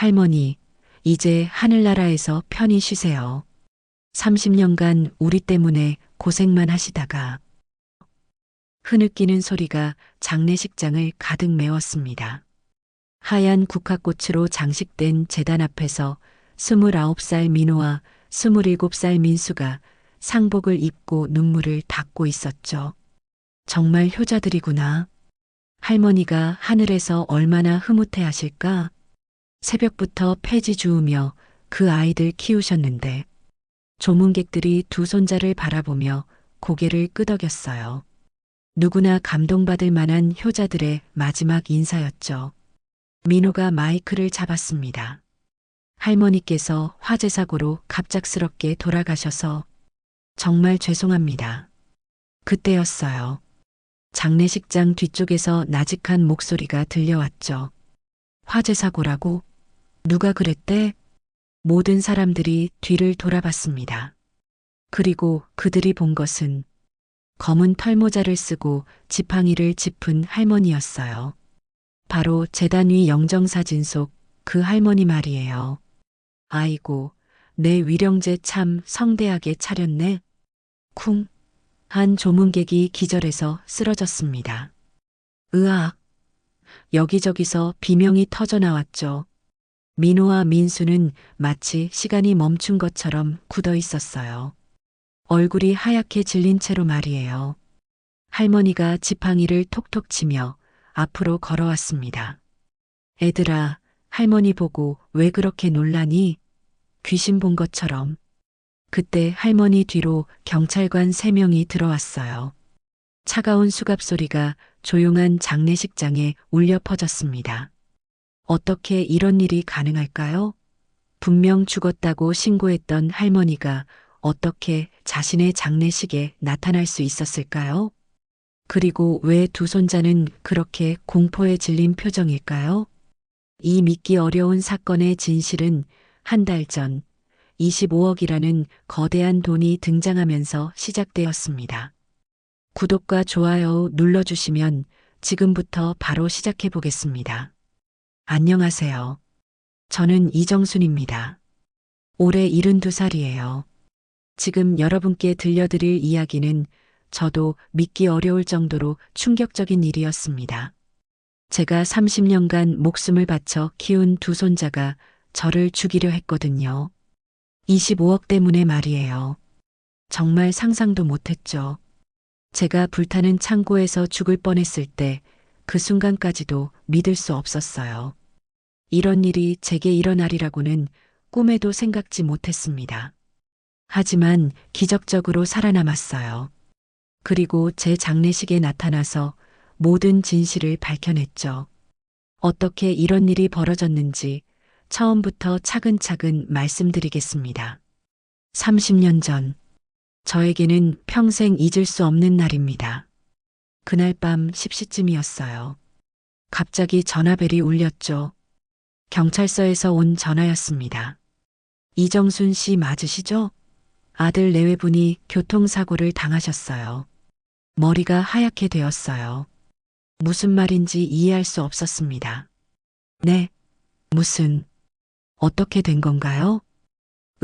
할머니, 이제 하늘나라에서 편히 쉬세요. 30년간 우리 때문에 고생만 하시다가 흐느끼는 소리가 장례식장을 가득 메웠습니다. 하얀 국화꽃으로 장식된 제단 앞에서 29살 민호와 27살 민수가 상복을 입고 눈물을 닦고 있었죠. 정말 효자들이구나. 할머니가 하늘에서 얼마나 흐뭇해 하실까? 새벽부터 폐지 주우며 그 아이들 키우셨는데 조문객들이 두 손자를 바라보며 고개를 끄덕였어요. 누구나 감동받을 만한 효자들의 마지막 인사였죠. 민호가 마이크를 잡았습니다. 할머니께서 화재 사고로 갑작스럽게 돌아가셔서 정말 죄송합니다. 그때였어요. 장례식장 뒤쪽에서 나직한 목소리가 들려왔죠. 화재 사고라고? 누가 그랬대? 모든 사람들이 뒤를 돌아봤습니다. 그리고 그들이 본 것은 검은 털모자를 쓰고 지팡이를 짚은 할머니였어요. 바로 제단 위 영정사진 속 그 할머니 말이에요. 아이고, 내 위령제 참 성대하게 차렸네. 쿵. 한 조문객이 기절해서 쓰러졌습니다. 으악. 여기저기서 비명이 터져 나왔죠. 민호와 민수는 마치 시간이 멈춘 것처럼 굳어 있었어요. 얼굴이 하얗게 질린 채로 말이에요. 할머니가 지팡이를 톡톡 치며 앞으로 걸어왔습니다. 애들아, 할머니 보고 왜 그렇게 놀라니? 귀신 본 것처럼. 그때 할머니 뒤로 경찰관 3명이 들어왔어요. 차가운 수갑 소리가 조용한 장례식장에 울려 퍼졌습니다. 어떻게 이런 일이 가능할까요? 분명 죽었다고 신고했던 할머니가 어떻게 자신의 장례식에 나타날 수 있었을까요? 그리고 왜 두 손자는 그렇게 공포에 질린 표정일까요? 이 믿기 어려운 사건의 진실은 한 달 전 25억이라는 거대한 돈이 등장하면서 시작되었습니다. 구독과 좋아요 눌러주시면 지금부터 바로 시작해 보겠습니다. 안녕하세요. 저는 이정순입니다. 올해 72살이에요. 지금 여러분께 들려드릴 이야기는 저도 믿기 어려울 정도로 충격적인 일이었습니다. 제가 30년간 목숨을 바쳐 키운 두 손자가 저를 죽이려 했거든요. 25억 때문에 말이에요. 정말 상상도 못했죠. 제가 불타는 창고에서 죽을 뻔했을 때 그 순간까지도 믿을 수 없었어요. 이런 일이 제게 일어나리라고는 꿈에도 생각지 못했습니다. 하지만 기적적으로 살아남았어요. 그리고 제 장례식에 나타나서 모든 진실을 밝혀냈죠. 어떻게 이런 일이 벌어졌는지 처음부터 차근차근 말씀드리겠습니다. 30년 전, 저에게는 평생 잊을 수 없는 날입니다. 그날 밤 10시쯤이었어요. 갑자기 전화벨이 울렸죠. 경찰서에서 온 전화였습니다. 이정순 씨 맞으시죠? 아들 내외분이 교통사고를 당하셨어요. 머리가 하얗게 되었어요. 무슨 말인지 이해할 수 없었습니다. 네, 무슨, 어떻게 된 건가요?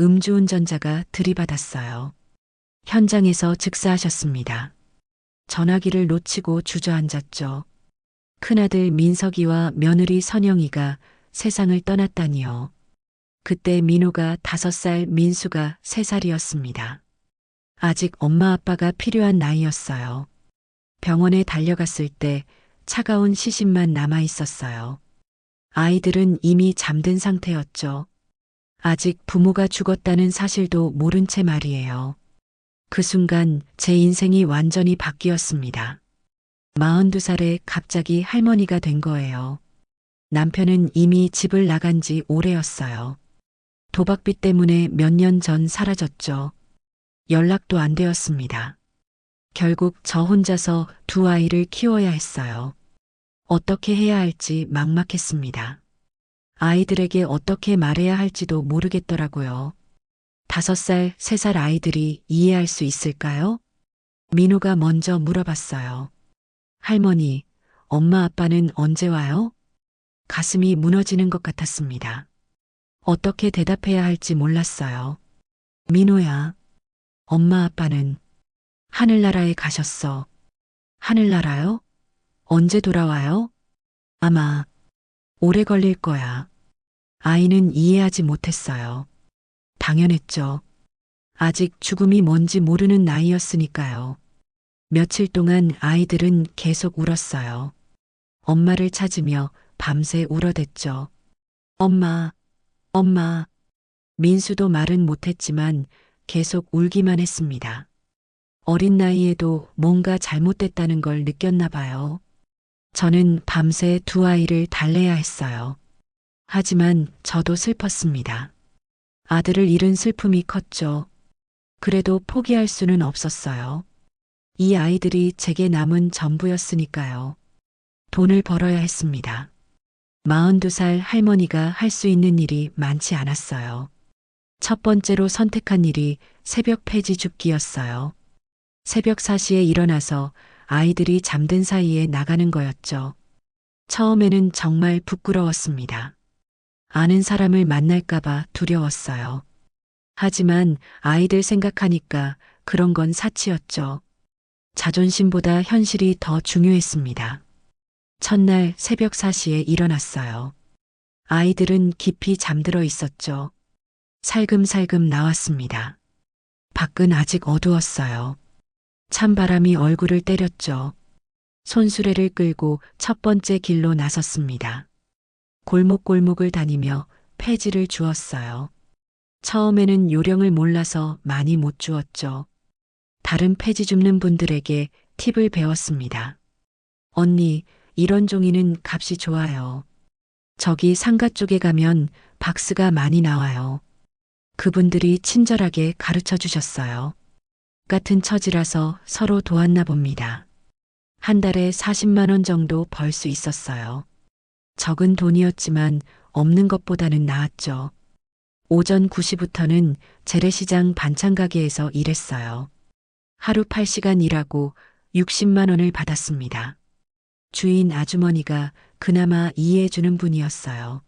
음주운전자가 들이받았어요. 현장에서 즉사하셨습니다. 전화기를 놓치고 주저앉았죠. 큰아들 민석이와 며느리 선영이가 세상을 떠났다니요. 그때 민호가 5살, 민수가 3살이었습니다. 아직 엄마 아빠가 필요한 나이였어요. 병원에 달려갔을 때 차가운 시신만 남아 있었어요. 아이들은 이미 잠든 상태였죠. 아직 부모가 죽었다는 사실도 모른 채 말이에요. 그 순간 제 인생이 완전히 바뀌었습니다. 42살에 갑자기 할머니가 된 거예요. 남편은 이미 집을 나간 지 오래였어요. 도박빚 때문에 몇 년 전 사라졌죠. 연락도 안 되었습니다. 결국 저 혼자서 두 아이를 키워야 했어요. 어떻게 해야 할지 막막했습니다. 아이들에게 어떻게 말해야 할지도 모르겠더라고요. 5살, 3살 아이들이 이해할 수 있을까요? 민호가 먼저 물어봤어요. 할머니, 엄마 아빠는 언제 와요? 가슴이 무너지는 것 같았습니다. 어떻게 대답해야 할지 몰랐어요. 민호야, 엄마 아빠는 하늘나라에 가셨어. 하늘나라요? 언제 돌아와요? 아마 오래 걸릴 거야. 아이는 이해하지 못했어요. 당연했죠. 아직 죽음이 뭔지 모르는 나이였으니까요. 며칠 동안 아이들은 계속 울었어요. 엄마를 찾으며 밤새 울어댔죠. 엄마, 엄마. 민수도 말은 못했지만 계속 울기만 했습니다. 어린 나이에도 뭔가 잘못됐다는 걸 느꼈나 봐요. 저는 밤새 두 아이를 달래야 했어요. 하지만 저도 슬펐습니다. 아들을 잃은 슬픔이 컸죠. 그래도 포기할 수는 없었어요. 이 아이들이 제게 남은 전부였으니까요. 돈을 벌어야 했습니다. 42살 할머니가 할 수 있는 일이 많지 않았어요. 첫 번째로 선택한 일이 새벽 폐지 줍기였어요. 새벽 4시에 일어나서 아이들이 잠든 사이에 나가는 거였죠. 처음에는 정말 부끄러웠습니다. 아는 사람을 만날까봐 두려웠어요. 하지만 아이들 생각하니까 그런 건 사치였죠. 자존심보다 현실이 더 중요했습니다. 첫날 새벽 4시에 일어났어요. 아이들은 깊이 잠들어 있었죠. 살금살금 나왔습니다. 밖은 아직 어두웠어요. 찬바람이 얼굴을 때렸죠. 손수레를 끌고 첫 번째 길로 나섰습니다. 골목골목을 다니며 폐지를 주었어요. 처음에는 요령을 몰라서 많이 못 주었죠. 다른 폐지 줍는 분들에게 팁을 배웠습니다. 언니, 이런 종이는 값이 좋아요. 저기 상가 쪽에 가면 박스가 많이 나와요. 그분들이 친절하게 가르쳐 주셨어요. 같은 처지라서 서로 도왔나 봅니다. 한 달에 40만 원 정도 벌 수 있었어요. 적은 돈이었지만 없는 것보다는 나았죠. 오전 9시부터는 재래시장 반찬 가게에서 일했어요. 하루 8시간 일하고 60만 원을 받았습니다. 주인 아주머니가 그나마 이해해주는 분이었어요.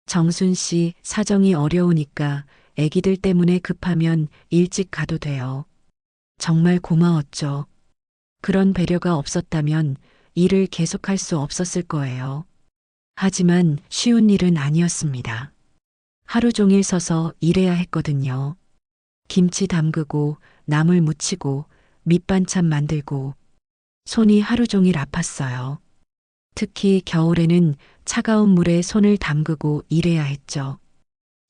정순 씨 사정이 어려우니까 애기들 때문에 급하면 일찍 가도 돼요. 정말 고마웠죠. 그런 배려가 없었다면 일을 계속할 수 없었을 거예요. 하지만 쉬운 일은 아니었습니다. 하루 종일 서서 일해야 했거든요. 김치 담그고 나물 무치고 밑반찬 만들고 손이 하루 종일 아팠어요. 특히 겨울에는 차가운 물에 손을 담그고 일해야 했죠.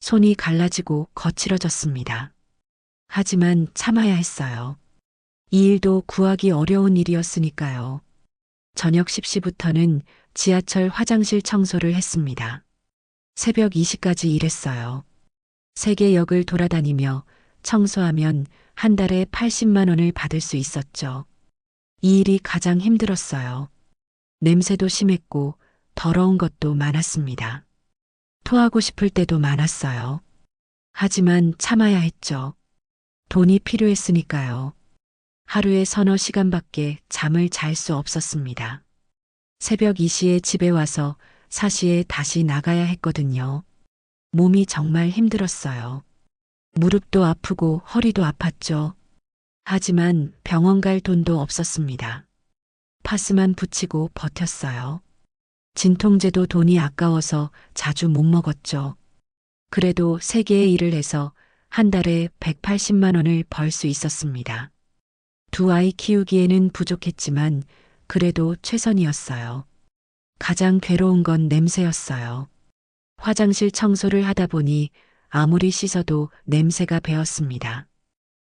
손이 갈라지고 거칠어졌습니다. 하지만 참아야 했어요. 이 일도 구하기 어려운 일이었으니까요. 저녁 10시부터는 지하철 화장실 청소를 했습니다. 새벽 2시까지 일했어요. 세개 역을 돌아다니며 청소하면 한 달에 80만 원을 받을 수 있었죠. 이 일이 가장 힘들었어요. 냄새도 심했고 더러운 것도 많았습니다. 토하고 싶을 때도 많았어요. 하지만 참아야 했죠. 돈이 필요했으니까요. 하루에 서너 시간밖에 잠을 잘 수 없었습니다. 새벽 2시에 집에 와서 4시에 다시 나가야 했거든요. 몸이 정말 힘들었어요. 무릎도 아프고 허리도 아팠죠. 하지만 병원 갈 돈도 없었습니다. 파스만 붙이고 버텼어요. 진통제도 돈이 아까워서 자주 못 먹었죠. 그래도 3개의 일을 해서 한 달에 180만 원을 벌 수 있었습니다. 두 아이 키우기에는 부족했지만 그래도 최선이었어요. 가장 괴로운 건 냄새였어요. 화장실 청소를 하다 보니 아무리 씻어도 냄새가 배었습니다.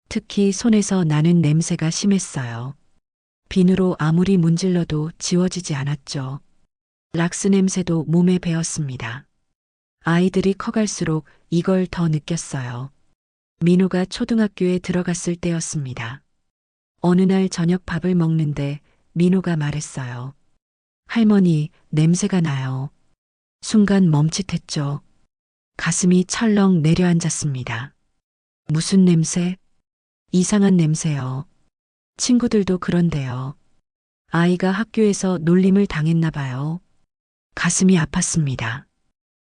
특히 손에서 나는 냄새가 심했어요. 비누로 아무리 문질러도 지워지지 않았죠. 락스 냄새도 몸에 배었습니다. 아이들이 커갈수록 이걸 더 느꼈어요. 민호가 초등학교에 들어갔을 때였습니다. 어느 날 저녁 밥을 먹는데 민호가 말했어요. 할머니, 냄새가 나요. 순간 멈칫했죠. 가슴이 철렁 내려앉았습니다. 무슨 냄새? 이상한 냄새요. 친구들도 그런데요. 아이가 학교에서 놀림을 당했나 봐요. 가슴이 아팠습니다.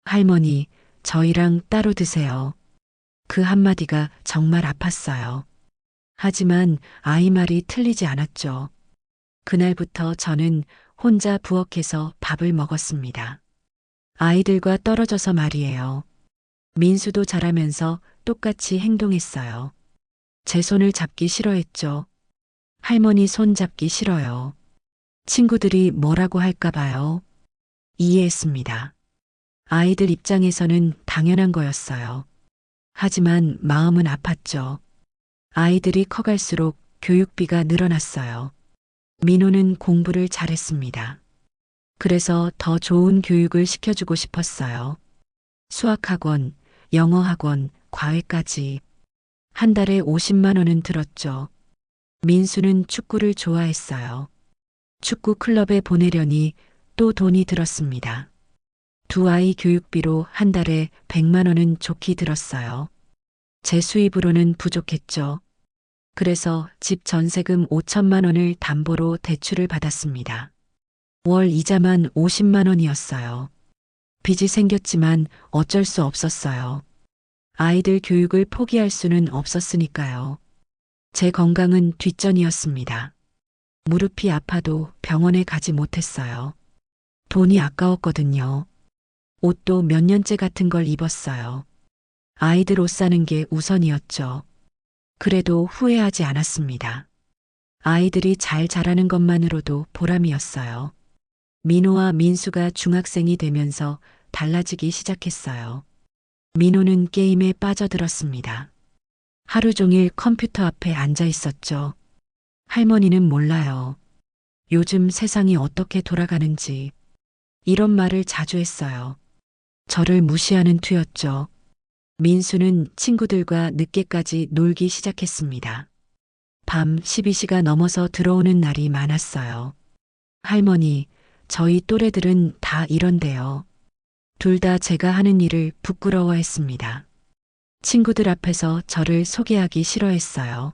할머니, 저희랑 따로 드세요. 그 한마디가 정말 아팠어요. 하지만 아이 말이 틀리지 않았죠. 그날부터 저는 혼자 부엌에서 밥을 먹었습니다. 아이들과 떨어져서 말이에요. 민수도 자라면서 똑같이 행동했어요. 제 손을 잡기 싫어했죠. 할머니 손 잡기 싫어요. 친구들이 뭐라고 할까 봐요. 이해했습니다. 아이들 입장에서는 당연한 거였어요. 하지만 마음은 아팠죠. 아이들이 커갈수록 교육비가 늘어났어요. 민호는 공부를 잘했습니다. 그래서 더 좋은 교육을 시켜주고 싶었어요. 수학학원, 영어학원, 과외까지. 한 달에 50만 원은 들었죠. 민수는 축구를 좋아했어요. 축구 클럽에 보내려니 또 돈이 들었습니다. 두 아이 교육비로 한 달에 100만 원은 좋게 들었어요. 제 수입으로는 부족했죠. 그래서 집 전세금 5천만 원을 담보로 대출을 받았습니다. 월 이자만 50만 원이었어요. 빚이 생겼지만 어쩔 수 없었어요. 아이들 교육을 포기할 수는 없었으니까요. 제 건강은 뒷전이었습니다. 무릎이 아파도 병원에 가지 못했어요. 돈이 아까웠거든요. 옷도 몇 년째 같은 걸 입었어요. 아이들 옷 사는 게 우선이었죠. 그래도 후회하지 않았습니다. 아이들이 잘 자라는 것만으로도 보람이었어요. 민호와 민수가 중학생이 되면서 달라지기 시작했어요. 민호는 게임에 빠져들었습니다. 하루 종일 컴퓨터 앞에 앉아 있었죠. 할머니는 몰라요. 요즘 세상이 어떻게 돌아가는지. 이런 말을 자주 했어요. 저를 무시하는 투였죠. 민수는 친구들과 늦게까지 놀기 시작했습니다. 밤 12시가 넘어서 들어오는 날이 많았어요. 할머니, 저희 또래들은 다 이런데요. 둘 다 제가 하는 일을 부끄러워했습니다. 친구들 앞에서 저를 소개하기 싫어했어요.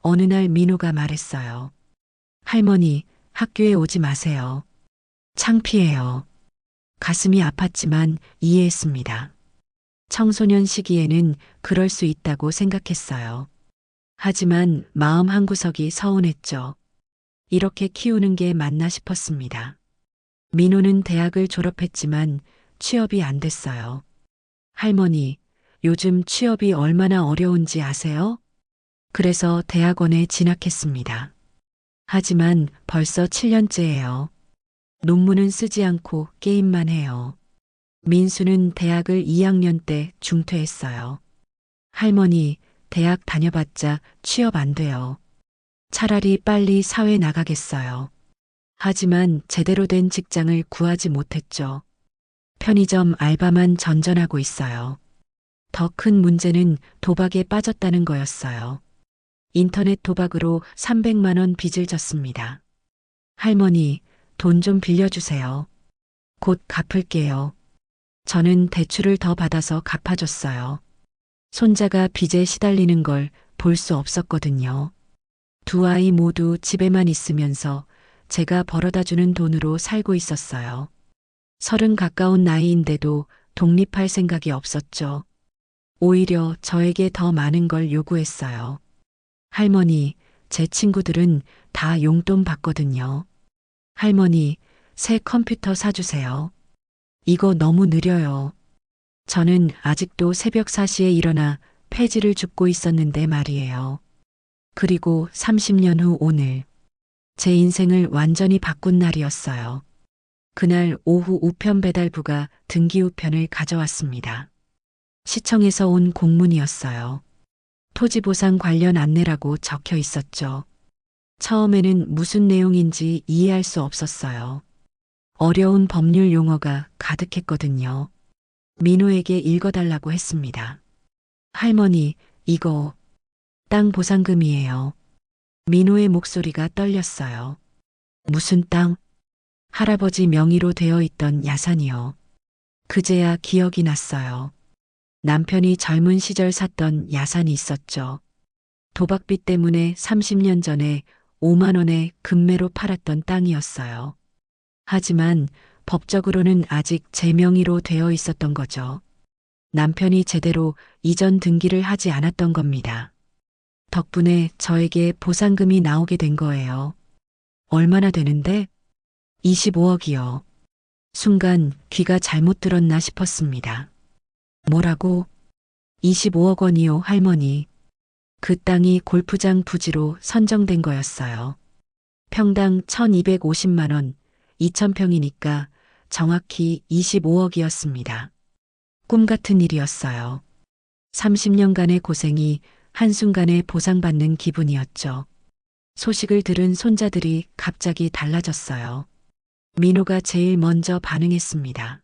어느 날 민호가 말했어요. 할머니, 학교에 오지 마세요. 창피해요. 가슴이 아팠지만 이해했습니다. 청소년 시기에는 그럴 수 있다고 생각했어요. 하지만 마음 한구석이 서운했죠. 이렇게 키우는 게 맞나 싶었습니다. 민호는 대학을 졸업했지만 취업이 안 됐어요. 할머니, 요즘 취업이 얼마나 어려운지 아세요? 그래서 대학원에 진학했습니다. 하지만 벌써 7년째예요. 논문은 쓰지 않고 게임만 해요. 민수는 대학을 2학년 때 중퇴했어요. 할머니, 대학 다녀봤자 취업 안 돼요. 차라리 빨리 사회 나가겠어요. 하지만 제대로 된 직장을 구하지 못했죠. 편의점 알바만 전전하고 있어요. 더 큰 문제는 도박에 빠졌다는 거였어요. 인터넷 도박으로 300만 원 빚을 졌습니다. 할머니, 돈 좀 빌려주세요. 곧 갚을게요. 저는 대출을 더 받아서 갚아줬어요. 손자가 빚에 시달리는 걸 볼 수 없었거든요. 두 아이 모두 집에만 있으면서 제가 벌어다 주는 돈으로 살고 있었어요. 30 가까운 나이인데도 독립할 생각이 없었죠. 오히려 저에게 더 많은 걸 요구했어요. 할머니, 제 친구들은 다 용돈 받거든요. 할머니, 새 컴퓨터 사주세요. 이거 너무 느려요. 저는 아직도 새벽 4시에 일어나 폐지를 줍고 있었는데 말이에요. 그리고 30년 후 오늘, 제 인생을 완전히 바꾼 날이었어요. 그날 오후 우편 배달부가 등기우편을 가져왔습니다. 시청에서 온 공문이었어요. 토지보상 관련 안내라고 적혀 있었죠. 처음에는 무슨 내용인지 이해할 수 없었어요. 어려운 법률 용어가 가득했거든요. 민호에게 읽어달라고 했습니다. 할머니, 이거 땅 보상금이에요. 민호의 목소리가 떨렸어요. 무슨 땅? 할아버지 명의로 되어 있던 야산이요. 그제야 기억이 났어요. 남편이 젊은 시절 샀던 야산이 있었죠. 도박빚 때문에 30년 전에 5만 원에 금매로 팔았던 땅이었어요. 하지만 법적으로는 아직 제 명의로 되어 있었던 거죠. 남편이 제대로 이전 등기를 하지 않았던 겁니다. 덕분에 저에게 보상금이 나오게 된 거예요. 얼마나 되는데? 25억이요. 순간 귀가 잘못 들었나 싶었습니다. 뭐라고? 25억 원이요, 할머니. 그 땅이 골프장 부지로 선정된 거였어요. 평당 1250만 원, 2000평이니까 정확히 25억이었습니다. 꿈 같은 일이었어요. 30년간의 고생이 한순간에 보상받는 기분이었죠. 소식을 들은 손자들이 갑자기 달라졌어요. 민호가 제일 먼저 반응했습니다.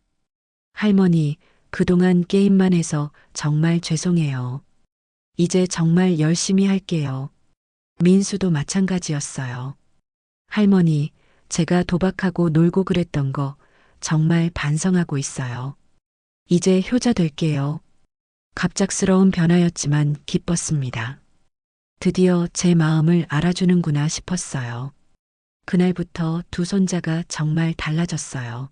할머니, 그동안 게임만 해서 정말 죄송해요. 이제 정말 열심히 할게요. 민수도 마찬가지였어요. 할머니, 제가 도박하고 놀고 그랬던 거 정말 반성하고 있어요. 이제 효자 될게요. 갑작스러운 변화였지만 기뻤습니다. 드디어 제 마음을 알아주는구나 싶었어요. 그날부터 두 손자가 정말 달라졌어요.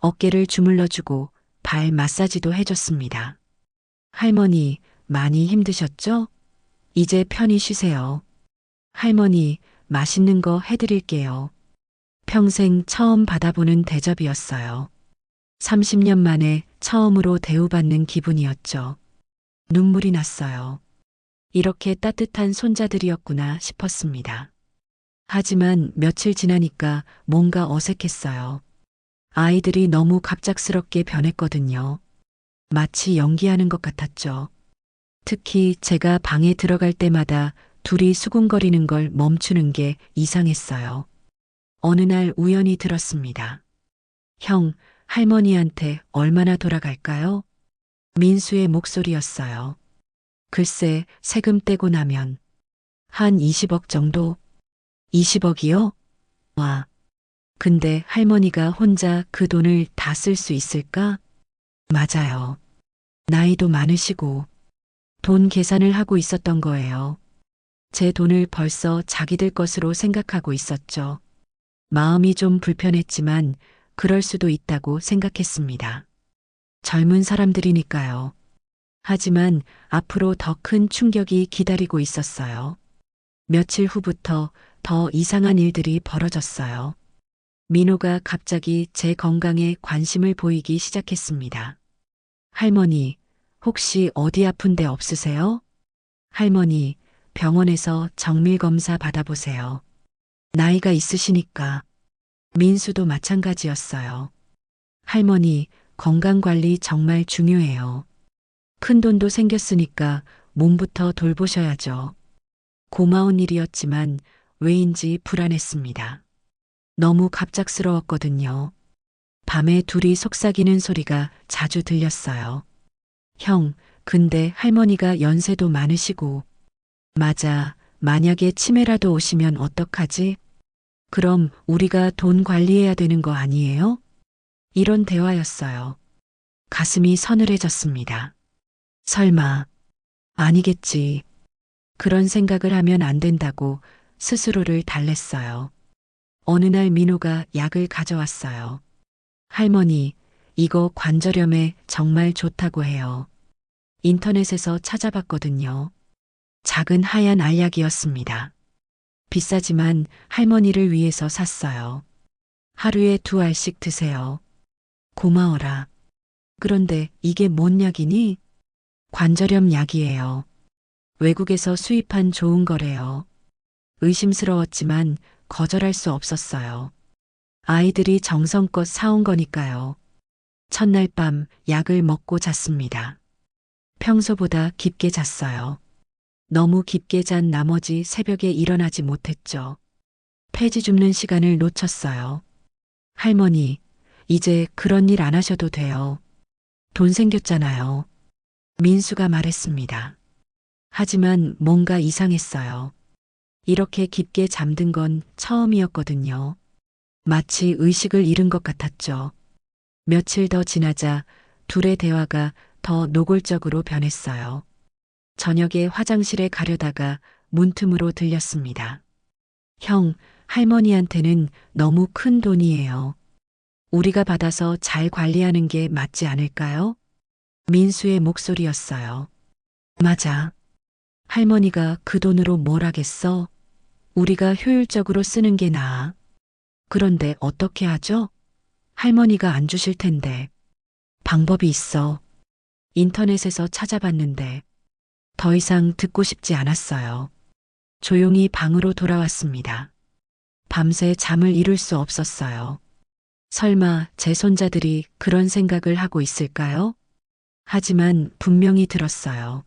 어깨를 주물러주고 발 마사지도 해줬습니다. 할머니, 많이 힘드셨죠? 이제 편히 쉬세요. 할머니, 맛있는 거 해드릴게요. 평생 처음 받아보는 대접이었어요. 30년 만에 처음으로 대우받는 기분이었죠. 눈물이 났어요. 이렇게 따뜻한 손자들이었구나 싶었습니다. 하지만 며칠 지나니까 뭔가 어색했어요. 아이들이 너무 갑작스럽게 변했거든요. 마치 연기하는 것 같았죠. 특히 제가 방에 들어갈 때마다 둘이 수군거리는 걸 멈추는 게 이상했어요. 어느 날 우연히 들었습니다. 형, 할머니한테 얼마나 돌아갈까요? 민수의 목소리였어요. 글쎄, 세금 떼고 나면 한 20억 정도? 20억이요? 와. 근데 할머니가 혼자 그 돈을 다 쓸 수 있을까? 맞아요. 나이도 많으시고 돈 계산을 하고 있었던 거예요. 제 돈을 벌써 자기들 것으로 생각하고 있었죠. 마음이 좀 불편했지만 그럴 수도 있다고 생각했습니다. 젊은 사람들이니까요. 하지만 앞으로 더 큰 충격이 기다리고 있었어요. 며칠 후부터 더 이상한 일들이 벌어졌어요. 민호가 갑자기 제 건강에 관심을 보이기 시작했습니다. 할머니, 혹시 어디 아픈 데 없으세요? 할머니, 병원에서 정밀검사 받아보세요. 나이가 있으시니까. 민수도 마찬가지였어요. 할머니, 건강관리 정말 중요해요. 큰 돈도 생겼으니까 몸부터 돌보셔야죠. 고마운 일이었지만 왜인지 불안했습니다. 너무 갑작스러웠거든요. 밤에 둘이 속삭이는 소리가 자주 들렸어요. 형, 근데 할머니가 연세도 많으시고. 맞아, 만약에 치매라도 오시면 어떡하지? 그럼 우리가 돈 관리해야 되는 거 아니에요? 이런 대화였어요. 가슴이 서늘해졌습니다. 설마, 아니겠지. 그런 생각을 하면 안 된다고 스스로를 달랬어요. 어느 날 민호가 약을 가져왔어요. 할머니, 이거 관절염에 정말 좋다고 해요. 인터넷에서 찾아봤거든요. 작은 하얀 알약이었습니다. 비싸지만 할머니를 위해서 샀어요. 하루에 2알씩 드세요. 고마워라. 그런데 이게 뭔 약이니? 관절염 약이에요. 외국에서 수입한 좋은 거래요. 의심스러웠지만 거절할 수 없었어요. 아이들이 정성껏 사온 거니까요. 첫날 밤 약을 먹고 잤습니다. 평소보다 깊게 잤어요. 너무 깊게 잔 나머지 새벽에 일어나지 못했죠. 폐지 줍는 시간을 놓쳤어요. 할머니, 이제 그런 일 안 하셔도 돼요. 돈 생겼잖아요. 민수가 말했습니다. 하지만 뭔가 이상했어요. 이렇게 깊게 잠든 건 처음이었거든요. 마치 의식을 잃은 것 같았죠. 며칠 더 지나자 둘의 대화가 더 노골적으로 변했어요. 저녁에 화장실에 가려다가 문틈으로 들렸습니다. 형, 할머니한테는 너무 큰 돈이에요. 우리가 받아서 잘 관리하는 게 맞지 않을까요? 민수의 목소리였어요. 맞아. 할머니가 그 돈으로 뭘 하겠어? 우리가 효율적으로 쓰는 게 나아. 그런데 어떻게 하죠? 할머니가 안 주실 텐데. 방법이 있어. 인터넷에서 찾아봤는데 더 이상 듣고 싶지 않았어요. 조용히 방으로 돌아왔습니다. 밤새 잠을 이룰 수 없었어요. 설마 제 손자들이 그런 생각을 하고 있을까요? 하지만 분명히 들었어요.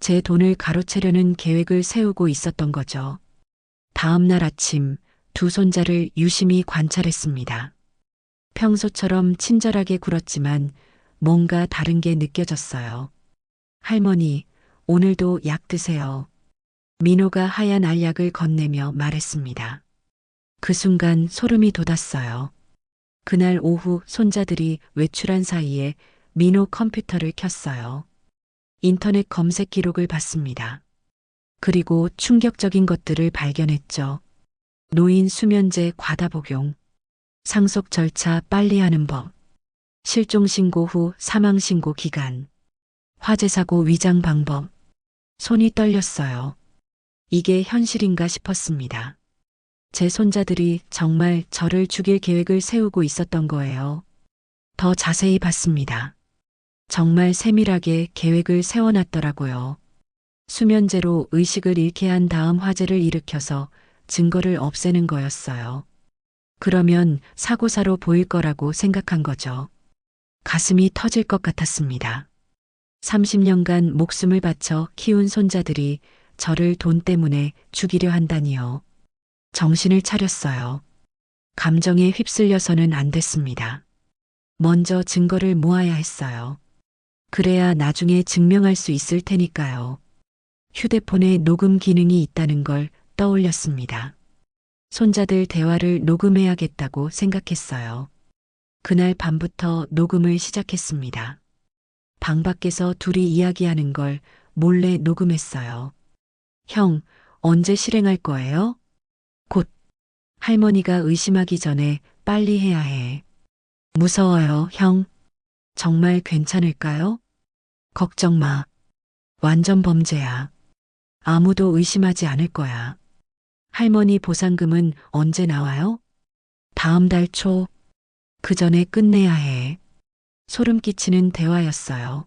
제 돈을 가로채려는 계획을 세우고 있었던 거죠. 다음 날 아침 두 손자를 유심히 관찰했습니다. 평소처럼 친절하게 굴었지만 뭔가 다른 게 느껴졌어요. 할머니, 오늘도 약 드세요. 민호가 하얀 알약을 건네며 말했습니다. 그 순간 소름이 돋았어요. 그날 오후 손자들이 외출한 사이에 민호 컴퓨터를 켰어요. 인터넷 검색 기록을 봤습니다. 그리고 충격적인 것들을 발견했죠. 노인 수면제 과다 복용, 상속 절차 빨리 하는 법, 실종 신고 후 사망 신고 기간, 화재 사고 위장 방법. 손이 떨렸어요. 이게 현실인가 싶었습니다. 제 손자들이 정말 저를 죽일 계획을 세우고 있었던 거예요. 더 자세히 봤습니다. 정말 세밀하게 계획을 세워놨더라고요. 수면제로 의식을 잃게 한 다음 화재를 일으켜서 증거를 없애는 거였어요. 그러면 사고사로 보일 거라고 생각한 거죠. 가슴이 터질 것 같았습니다. 30년간 목숨을 바쳐 키운 손자들이 저를 돈 때문에 죽이려 한다니요. 정신을 차렸어요. 감정에 휩쓸려서는 안 됐습니다. 먼저 증거를 모아야 했어요. 그래야 나중에 증명할 수 있을 테니까요. 휴대폰에 녹음 기능이 있다는 걸 떠올렸습니다. 손자들 대화를 녹음해야겠다고 생각했어요. 그날 밤부터 녹음을 시작했습니다. 방 밖에서 둘이 이야기하는 걸 몰래 녹음했어요. 형, 언제 실행할 거예요? 곧. 할머니가 의심하기 전에 빨리 해야 해. 무서워요, 형. 정말 괜찮을까요? 걱정 마. 완전 범죄야. 아무도 의심하지 않을 거야. 할머니 보상금은 언제 나와요? 다음 달 초. 그 전에 끝내야 해. 소름 끼치는 대화였어요.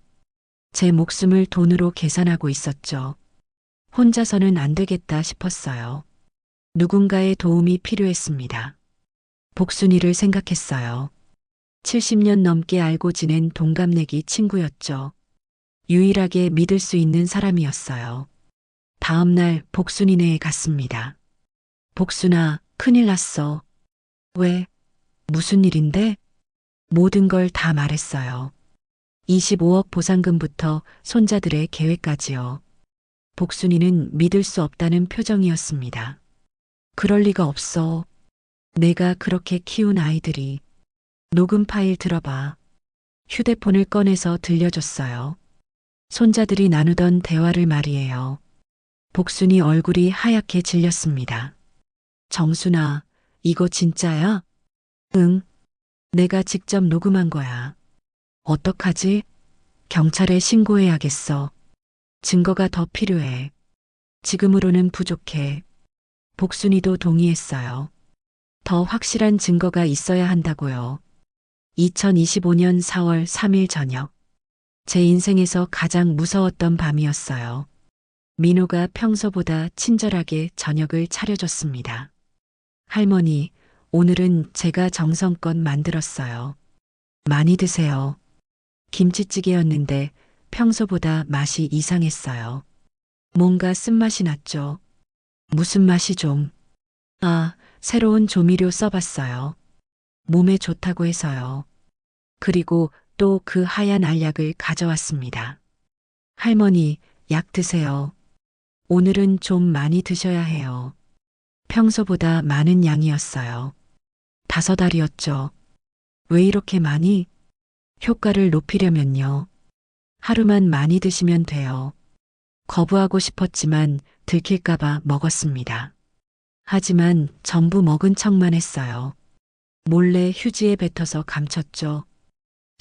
제 목숨을 돈으로 계산하고 있었죠. 혼자서는 안 되겠다 싶었어요. 누군가의 도움이 필요했습니다. 복순이를 생각했어요. 70년 넘게 알고 지낸 동갑내기 친구였죠. 유일하게 믿을 수 있는 사람이었어요. 다음 날 복순이네에 갔습니다. 복순아, 큰일 났어. 왜? 무슨 일인데? 모든 걸 다 말했어요. 25억 보상금부터 손자들의 계획까지요. 복순이는 믿을 수 없다는 표정이었습니다. 그럴 리가 없어. 내가 그렇게 키운 아이들이. 녹음 파일 들어봐. 휴대폰을 꺼내서 들려줬어요. 손자들이 나누던 대화를 말이에요. 복순이 얼굴이 하얗게 질렸습니다. 정순아, 이거 진짜야? 응. 내가 직접 녹음한 거야. 어떡하지? 경찰에 신고해야겠어. 증거가 더 필요해. 지금으로는 부족해. 복순이도 동의했어요. 더 확실한 증거가 있어야 한다고요. 2025년 4월 3일 저녁. 제 인생에서 가장 무서웠던 밤이었어요. 민호가 평소보다 친절하게 저녁을 차려줬습니다. 할머니, 오늘은 제가 정성껏 만들었어요. 많이 드세요. 김치찌개였는데 평소보다 맛이 이상했어요. 뭔가 쓴맛이 났죠. 무슨 맛이 좀. 아, 새로운 조미료 써봤어요. 몸에 좋다고 해서요. 그리고 또 그 하얀 알약을 가져왔습니다. 할머니, 약 드세요. 오늘은 좀 많이 드셔야 해요. 평소보다 많은 양이었어요. 5알이었죠. 왜 이렇게 많이? 효과를 높이려면요. 하루만 많이 드시면 돼요. 거부하고 싶었지만 들킬까봐 먹었습니다. 하지만 전부 먹은 척만 했어요. 몰래 휴지에 뱉어서 감췄죠.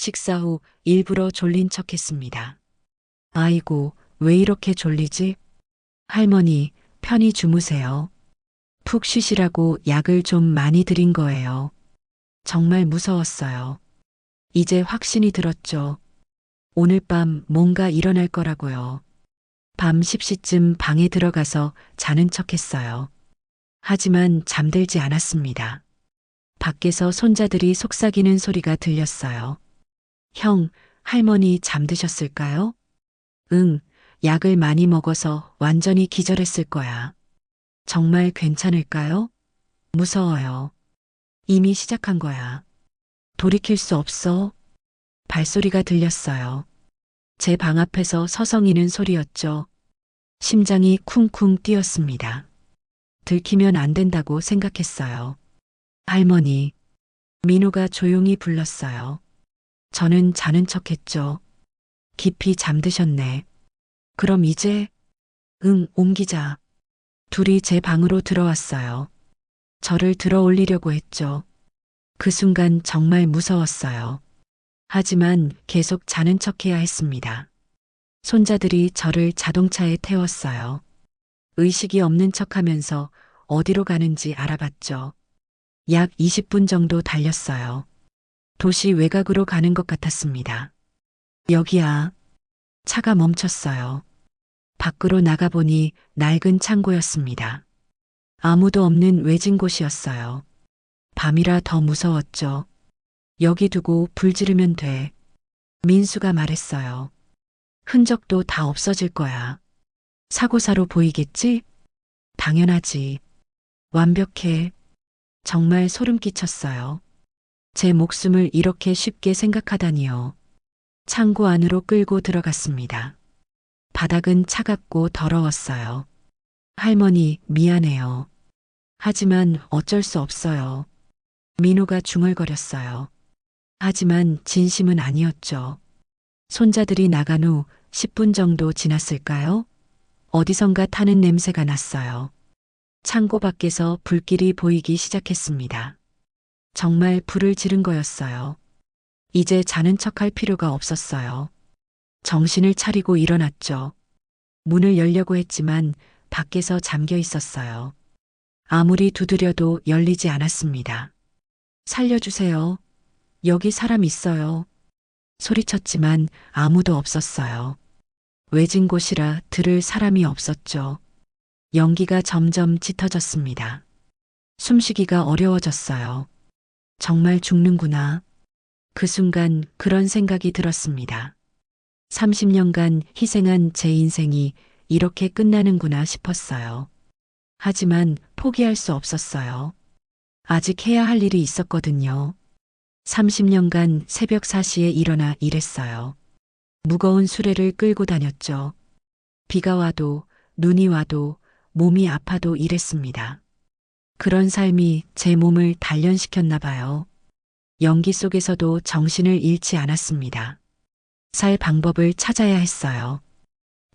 식사 후 일부러 졸린 척 했습니다. 아이고, 왜 이렇게 졸리지? 할머니, 편히 주무세요. 푹 쉬시라고 약을 좀 많이 드린 거예요. 정말 무서웠어요. 이제 확신이 들었죠. 오늘 밤 뭔가 일어날 거라고요. 밤 10시쯤 방에 들어가서 자는 척 했어요. 하지만 잠들지 않았습니다. 밖에서 손자들이 속삭이는 소리가 들렸어요. 형, 할머니 잠드셨을까요? 응, 약을 많이 먹어서 완전히 기절했을 거야. 정말 괜찮을까요? 무서워요. 이미 시작한 거야. 돌이킬 수 없어. 발소리가 들렸어요. 제 방 앞에서 서성이는 소리였죠. 심장이 쿵쿵 뛰었습니다. 들키면 안 된다고 생각했어요. 할머니, 민호가 조용히 불렀어요. 저는 자는 척 했죠. 깊이 잠드셨네. 그럼 이제, 응, 옮기자. 둘이 제 방으로 들어왔어요. 저를 들어 올리려고 했죠. 그 순간 정말 무서웠어요. 하지만 계속 자는 척 해야 했습니다. 손자들이 저를 자동차에 태웠어요. 의식이 없는 척 하면서 어디로 가는지 알아봤죠. 약 20분 정도 달렸어요. 도시 외곽으로 가는 것 같았습니다. 여기야. 차가 멈췄어요. 밖으로 나가보니 낡은 창고였습니다. 아무도 없는 외진 곳이었어요. 밤이라 더 무서웠죠. 여기 두고 불 지르면 돼. 민수가 말했어요. 흔적도 다 없어질 거야. 사고사로 보이겠지? 당연하지. 완벽해. 정말 소름 끼쳤어요. 제 목숨을 이렇게 쉽게 생각하다니요. 창고 안으로 끌고 들어갔습니다. 바닥은 차갑고 더러웠어요. 할머니, 미안해요. 하지만 어쩔 수 없어요. 민호가 중얼거렸어요. 하지만 진심은 아니었죠. 손자들이 나간 후 10분 정도 지났을까요? 어디선가 타는 냄새가 났어요. 창고 밖에서 불길이 보이기 시작했습니다. 정말 불을 지른 거였어요. 이제 자는 척할 필요가 없었어요. 정신을 차리고 일어났죠. 문을 열려고 했지만 밖에서 잠겨 있었어요. 아무리 두드려도 열리지 않았습니다. 살려주세요. 여기 사람 있어요. 소리쳤지만 아무도 없었어요. 외진 곳이라 들을 사람이 없었죠. 연기가 점점 짙어졌습니다. 숨쉬기가 어려워졌어요. 정말 죽는구나. 그 순간 그런 생각이 들었습니다. 30년간 희생한 제 인생이 이렇게 끝나는구나 싶었어요. 하지만 포기할 수 없었어요. 아직 해야 할 일이 있었거든요. 30년간 새벽 4시에 일어나 일했어요. 무거운 수레를 끌고 다녔죠. 비가 와도 눈이 와도 몸이 아파도 일했습니다. 그런 삶이 제 몸을 단련시켰나 봐요. 연기 속에서도 정신을 잃지 않았습니다. 살 방법을 찾아야 했어요.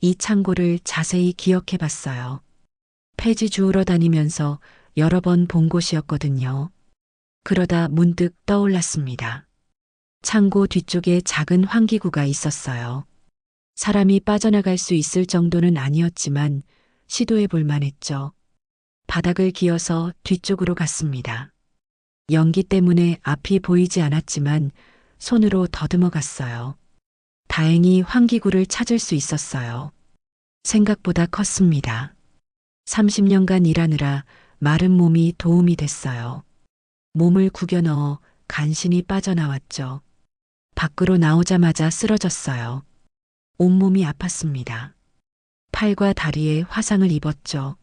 이 창고를 자세히 기억해 봤어요. 폐지 주우러 다니면서 여러 번 본 곳이었거든요. 그러다 문득 떠올랐습니다. 창고 뒤쪽에 작은 환기구가 있었어요. 사람이 빠져나갈 수 있을 정도는 아니었지만 시도해 볼 만했죠. 바닥을 기어서 뒤쪽으로 갔습니다. 연기 때문에 앞이 보이지 않았지만 손으로 더듬어 갔어요. 다행히 환기구를 찾을 수 있었어요. 생각보다 컸습니다. 30년간 일하느라 마른 몸이 도움이 됐어요. 몸을 구겨 넣어 간신히 빠져나왔죠. 밖으로 나오자마자 쓰러졌어요. 온몸이 아팠습니다. 팔과 다리에 화상을 입었죠.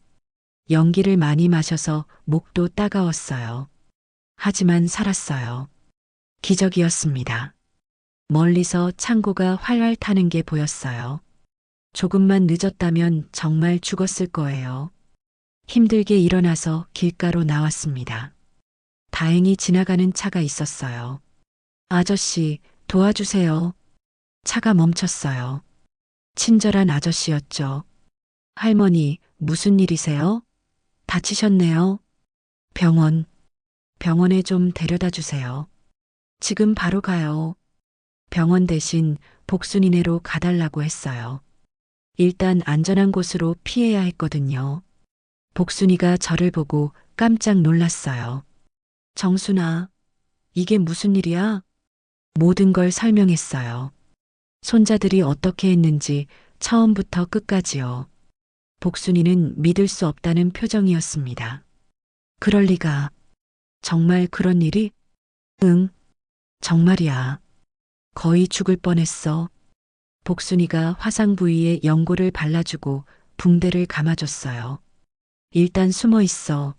연기를 많이 마셔서 목도 따가웠어요. 하지만 살았어요. 기적이었습니다. 멀리서 창고가 활활 타는 게 보였어요. 조금만 늦었다면 정말 죽었을 거예요. 힘들게 일어나서 길가로 나왔습니다. 다행히 지나가는 차가 있었어요. 아저씨, 도와주세요. 차가 멈췄어요. 친절한 아저씨였죠. 할머니, 무슨 일이세요? 다치셨네요. 병원에 좀 데려다 주세요. 지금 바로 가요. 병원 대신 복순이네로 가달라고 했어요. 일단 안전한 곳으로 피해야 했거든요. 복순이가 저를 보고 깜짝 놀랐어요. 정순아, 이게 무슨 일이야? 모든 걸 설명했어요. 손자들이 어떻게 했는지 처음부터 끝까지요. 복순이는 믿을 수 없다는 표정이었습니다. 그럴 리가. 정말 그런 일이? 응, 정말이야. 거의 죽을 뻔했어. 복순이가 화상 부위에 연고를 발라주고 붕대를 감아줬어요. 일단 숨어 있어.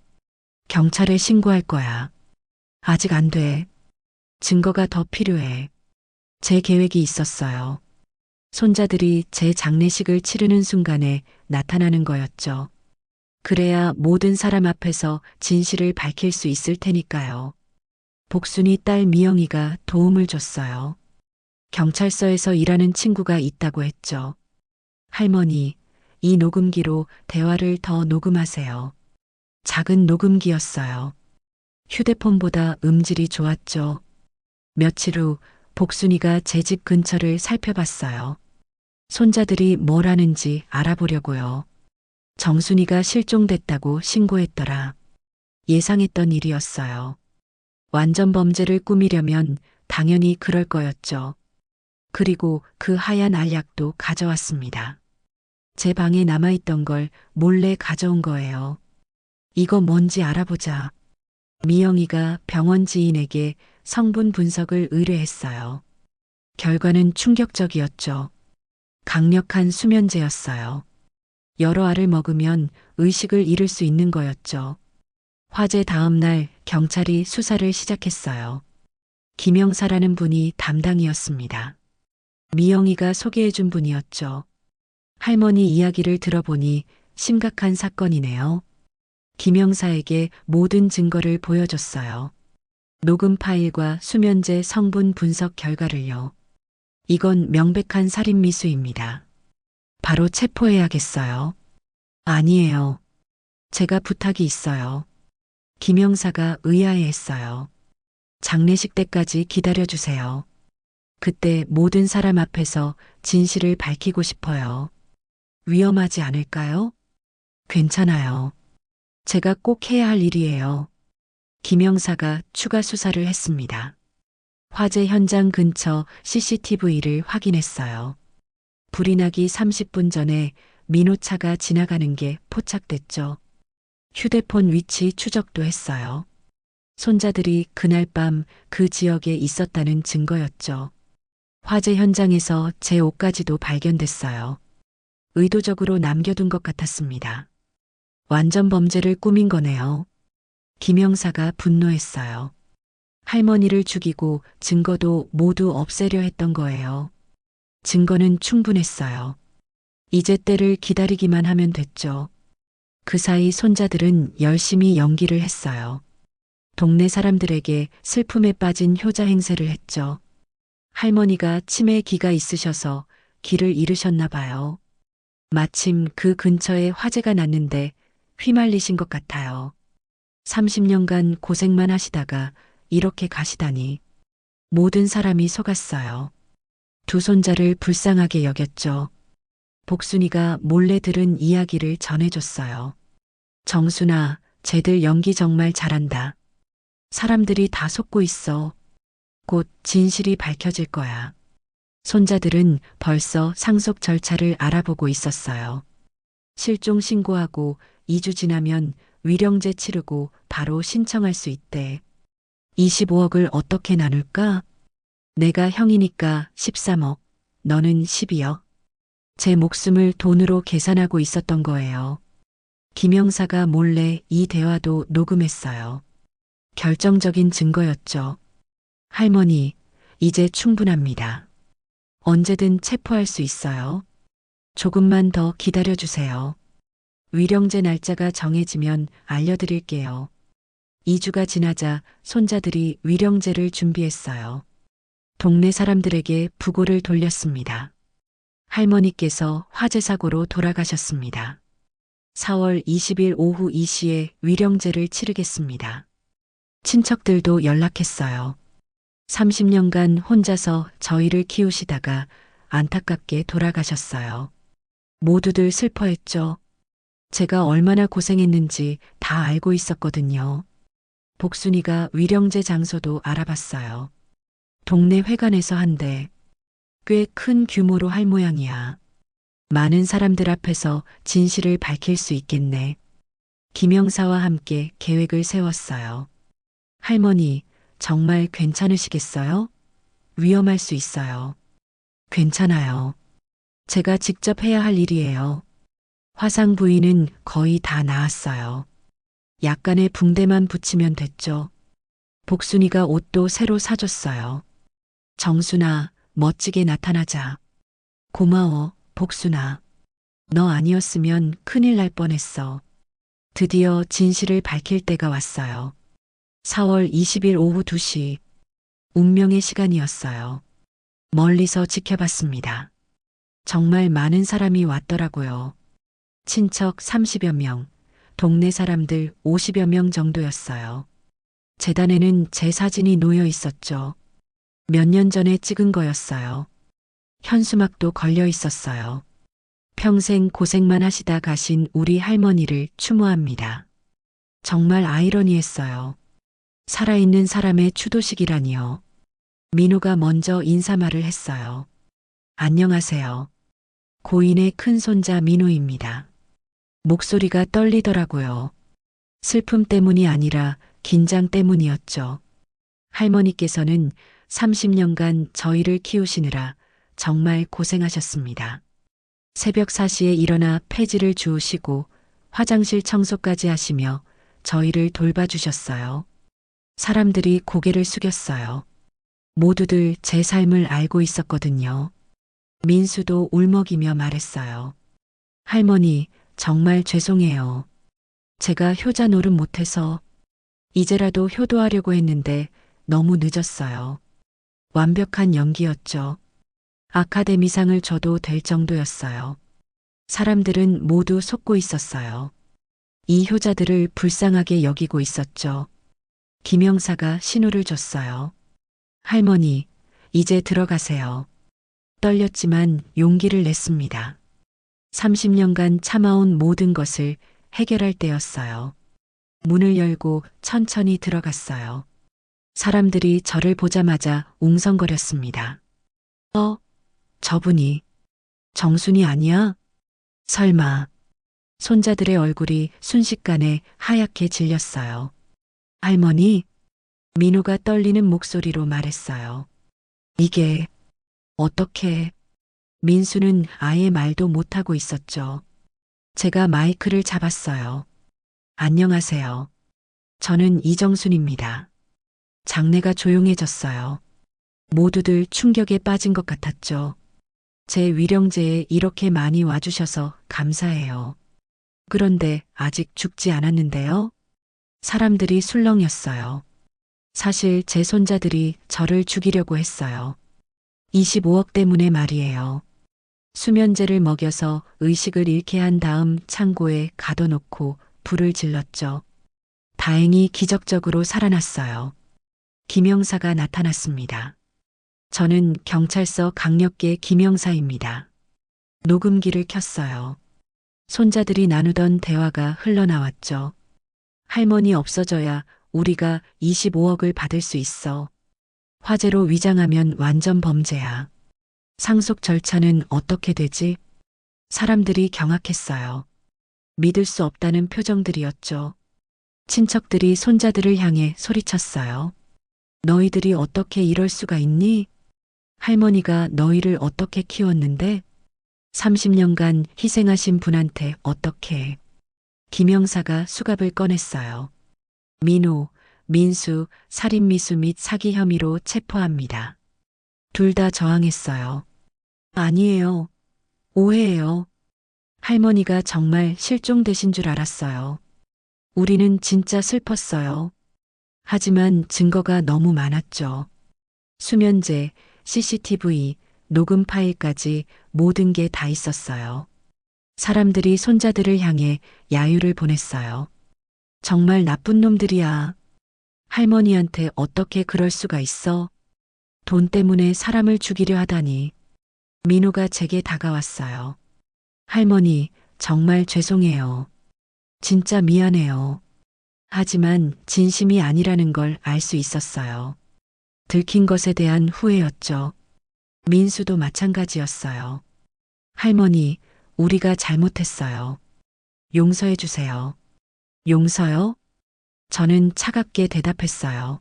경찰에 신고할 거야. 아직 안 돼. 증거가 더 필요해. 제 계획이 있었어요. 손자들이 제 장례식을 치르는 순간에 나타나는 거였죠. 그래야 모든 사람 앞에서 진실을 밝힐 수 있을 테니까요. 복순이 딸 미영이가 도움을 줬어요. 경찰서에서 일하는 친구가 있다고 했죠. 할머니, 이 녹음기로 대화를 더 녹음하세요. 작은 녹음기였어요. 휴대폰보다 음질이 좋았죠. 며칠 후 복순이가 제 집 근처를 살펴봤어요. 손자들이 뭘 하는지 알아보려고요. 정순이가 실종됐다고 신고했더라. 예상했던 일이었어요. 완전 범죄를 꾸미려면 당연히 그럴 거였죠. 그리고 그 하얀 알약도 가져왔습니다. 제 방에 남아있던 걸 몰래 가져온 거예요. 이거 뭔지 알아보자. 미영이가 병원 지인에게 성분 분석을 의뢰했어요. 결과는 충격적이었죠. 강력한 수면제였어요. 여러 알을 먹으면 의식을 잃을 수 있는 거였죠. 화재 다음 날 경찰이 수사를 시작했어요. 김영사라는 분이 담당이었습니다. 미영이가 소개해준 분이었죠. 할머니 이야기를 들어보니 심각한 사건이네요. 김영사에게 모든 증거를 보여줬어요. 녹음 파일과 수면제 성분 분석 결과를요. 이건 명백한 살인미수입니다. 바로 체포해야겠어요. 아니에요. 제가 부탁이 있어요. 김영사가 의아해했어요. 장례식 때까지 기다려주세요. 그때 모든 사람 앞에서 진실을 밝히고 싶어요. 위험하지 않을까요? 괜찮아요. 제가 꼭 해야 할 일이에요. 김영사가 추가 수사를 했습니다. 화재 현장 근처 CCTV를 확인했어요. 불이 나기 30분 전에 민호차가 지나가는 게 포착됐죠. 휴대폰 위치 추적도 했어요. 손자들이 그날 밤 그 지역에 있었다는 증거였죠. 화재 현장에서 제 옷까지도 발견됐어요. 의도적으로 남겨둔 것 같았습니다. 완전 범죄를 꾸민 거네요. 김영사가 분노했어요. 할머니를 죽이고 증거도 모두 없애려 했던 거예요. 증거는 충분했어요. 이제 때를 기다리기만 하면 됐죠. 그 사이 손자들은 열심히 연기를 했어요. 동네 사람들에게 슬픔에 빠진 효자 행세를 했죠. 할머니가 치매기가 있으셔서 길을 잃으셨나 봐요. 마침 그 근처에 화재가 났는데 휘말리신 것 같아요. 30년간 고생만 하시다가 이렇게 가시다니. 모든 사람이 속았어요. 두 손자를 불쌍하게 여겼죠. 복순이가 몰래 들은 이야기를 전해줬어요. 정순아, 쟤들 연기 정말 잘한다. 사람들이 다 속고 있어. 곧 진실이 밝혀질 거야. 손자들은 벌써 상속 절차를 알아보고 있었어요. 실종 신고하고 2주 지나면 위령제 치르고 바로 신청할 수 있대. 25억을 어떻게 나눌까? 내가 형이니까 13억, 너는 12억. 제 목숨을 돈으로 계산하고 있었던 거예요. 김영사가 몰래 이 대화도 녹음했어요. 결정적인 증거였죠. 할머니, 이제 충분합니다. 언제든 체포할 수 있어요. 조금만 더 기다려주세요. 위령제 날짜가 정해지면 알려드릴게요. 2주가 지나자 손자들이 위령제를 준비했어요. 동네 사람들에게 부고를 돌렸습니다. 할머니께서 화재 사고로 돌아가셨습니다. 4월 20일 오후 2시에 위령제를 치르겠습니다. 친척들도 연락했어요. 30년간 혼자서 저희를 키우시다가 안타깝게 돌아가셨어요. 모두들 슬퍼했죠. 제가 얼마나 고생했는지 다 알고 있었거든요. 복순이가 위령제 장소도 알아봤어요. 동네 회관에서 한대. 꽤 큰 규모로 할 모양이야. 많은 사람들 앞에서 진실을 밝힐 수 있겠네. 김영사와 함께 계획을 세웠어요. 할머니, 정말 괜찮으시겠어요? 위험할 수 있어요. 괜찮아요. 제가 직접 해야 할 일이에요. 화상 부위는 거의 다 나았어요. 약간의 붕대만 붙이면 됐죠. 복순이가 옷도 새로 사줬어요. 정순아, 멋지게 나타나자. 고마워, 복순아. 너 아니었으면 큰일 날 뻔했어. 드디어 진실을 밝힐 때가 왔어요. 4월 20일 오후 2시. 운명의 시간이었어요. 멀리서 지켜봤습니다. 정말 많은 사람이 왔더라고요. 친척 30여 명, 동네 사람들 50여 명 정도였어요. 재단에는 제 사진이 놓여 있었죠. 몇 년 전에 찍은 거였어요. 현수막도 걸려 있었어요. 평생 고생만 하시다 가신 우리 할머니를 추모합니다. 정말 아이러니했어요. 살아있는 사람의 추도식이라니요. 민호가 먼저 인사말을 했어요. 안녕하세요. 고인의 큰손자 민호입니다. 목소리가 떨리더라고요. 슬픔 때문이 아니라 긴장 때문이었죠. 할머니께서는 30년간 저희를 키우시느라 정말 고생하셨습니다. 새벽 4시에 일어나 폐지를 주우시고 화장실 청소까지 하시며 저희를 돌봐주셨어요. 사람들이 고개를 숙였어요. 모두들 제 삶을 알고 있었거든요. 민수도 울먹이며 말했어요. 할머니, 정말 죄송해요. 제가 효자 노릇 못해서 이제라도 효도하려고 했는데 너무 늦었어요. 완벽한 연기였죠. 아카데미상을 줘도 될 정도였어요. 사람들은 모두 속고 있었어요. 이 효자들을 불쌍하게 여기고 있었죠. 김영사가 신호를 줬어요. 할머니, 이제 들어가세요. 떨렸지만 용기를 냈습니다. 30년간 참아온 모든 것을 해결할 때였어요. 문을 열고 천천히 들어갔어요. 사람들이 저를 보자마자 웅성거렸습니다. 저분이 정순이 아니야? 설마. 손자들의 얼굴이 순식간에 하얗게 질렸어요. 할머니? 민호가 떨리는 목소리로 말했어요. 이게 어떻게? 민수는 아예 말도 못하고 있었죠. 제가 마이크를 잡았어요. 안녕하세요. 저는 이정순입니다. 장내가 조용해졌어요. 모두들 충격에 빠진 것 같았죠. 제 위령제에 이렇게 많이 와주셔서 감사해요. 그런데 아직 죽지 않았는데요? 사람들이 술렁였어요. 사실 제 손자들이 저를 죽이려고 했어요. 25억 때문에 말이에요. 수면제를 먹여서 의식을 잃게 한 다음 창고에 가둬놓고 불을 질렀죠. 다행히 기적적으로 살아났어요. 김영사가 나타났습니다. 저는 경찰서 강력계 김영사입니다. 녹음기를 켰어요. 손자들이 나누던 대화가 흘러나왔죠. 할머니 없어져야 우리가 25억을 받을 수 있어. 화재로 위장하면 완전 범죄야. 상속 절차는 어떻게 되지? 사람들이 경악했어요. 믿을 수 없다는 표정들이었죠. 친척들이 손자들을 향해 소리쳤어요. 너희들이 어떻게 이럴 수가 있니? 할머니가 너희를 어떻게 키웠는데? 30년간 희생하신 분한테 어떻게 해? 김영사가 수갑을 꺼냈어요. 민호, 민수, 살인미수 및 사기 혐의로 체포합니다. 둘 다 저항했어요. 아니에요. 오해예요. 할머니가 정말 실종되신 줄 알았어요. 우리는 진짜 슬펐어요. 하지만 증거가 너무 많았죠. 수면제, CCTV, 녹음 파일까지 모든 게 다 있었어요. 사람들이 손자들을 향해 야유를 보냈어요. 정말 나쁜 놈들이야. 할머니한테 어떻게 그럴 수가 있어? 돈 때문에 사람을 죽이려 하다니. 민호가 제게 다가왔어요. 할머니, 정말 죄송해요. 진짜 미안해요. 하지만 진심이 아니라는 걸 알 수 있었어요. 들킨 것에 대한 후회였죠. 민수도 마찬가지였어요. 할머니, 우리가 잘못했어요. 용서해 주세요. 용서요? 저는 차갑게 대답했어요.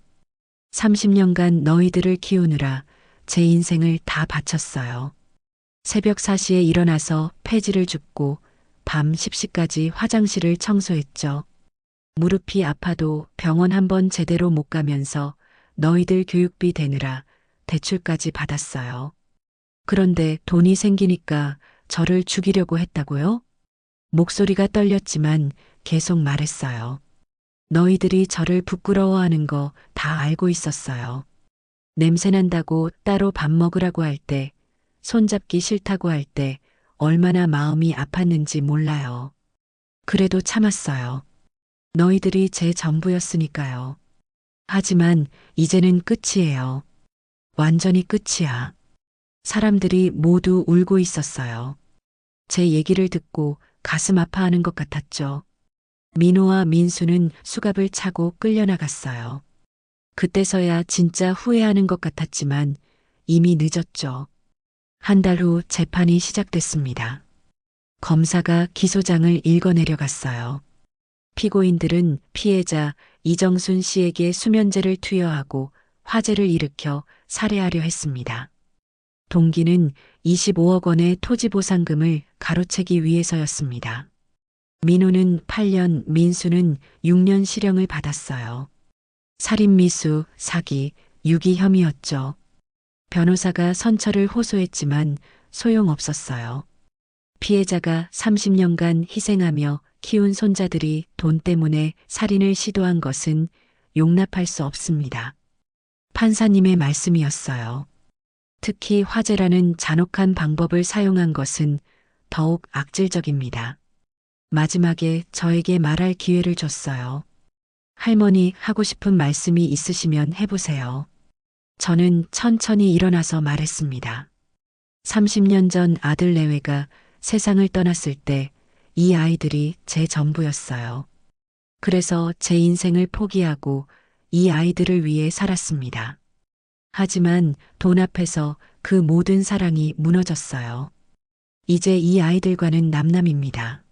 30년간 너희들을 키우느라 제 인생을 다 바쳤어요. 새벽 4시에 일어나서 폐지를 줍고 밤 10시까지 화장실을 청소했죠. 무릎이 아파도 병원 한 번 제대로 못 가면서 너희들 교육비 대느라 대출까지 받았어요. 그런데 돈이 생기니까 저를 죽이려고 했다고요? 목소리가 떨렸지만 계속 말했어요. 너희들이 저를 부끄러워하는 거 다 알고 있었어요. 냄새난다고 따로 밥 먹으라고 할 때, 손잡기 싫다고 할 때 얼마나 마음이 아팠는지 몰라요. 그래도 참았어요. 너희들이 제 전부였으니까요. 하지만 이제는 끝이에요. 완전히 끝이야. 사람들이 모두 울고 있었어요. 제 얘기를 듣고 가슴 아파하는 것 같았죠. 민호와 민수는 수갑을 차고 끌려나갔어요. 그때서야 진짜 후회하는 것 같았지만 이미 늦었죠. 한 달 후 재판이 시작됐습니다. 검사가 기소장을 읽어내려갔어요. 피고인들은 피해자 이정순 씨에게 수면제를 투여하고 화재를 일으켜 살해하려 했습니다. 동기는 25억 원의 토지 보상금을 가로채기 위해서였습니다. 민호는 8년, 민수는 6년 실형을 받았어요. 살인미수, 사기, 유기 혐의였죠. 변호사가 선처를 호소했지만 소용없었어요. 피해자가 30년간 희생하며 키운 손자들이 돈 때문에 살인을 시도한 것은 용납할 수 없습니다. 판사님의 말씀이었어요. 특히 화재라는 잔혹한 방법을 사용한 것은 더욱 악질적입니다. 마지막에 저에게 말할 기회를 줬어요. 할머니, 하고 싶은 말씀이 있으시면 해보세요. 저는 천천히 일어나서 말했습니다. 30년 전 아들 내외가 세상을 떠났을 때 이 아이들이 제 전부였어요. 그래서 제 인생을 포기하고 이 아이들을 위해 살았습니다. 하지만 돈 앞에서 그 모든 사랑이 무너졌어요. 이제 이 아이들과는 남남입니다.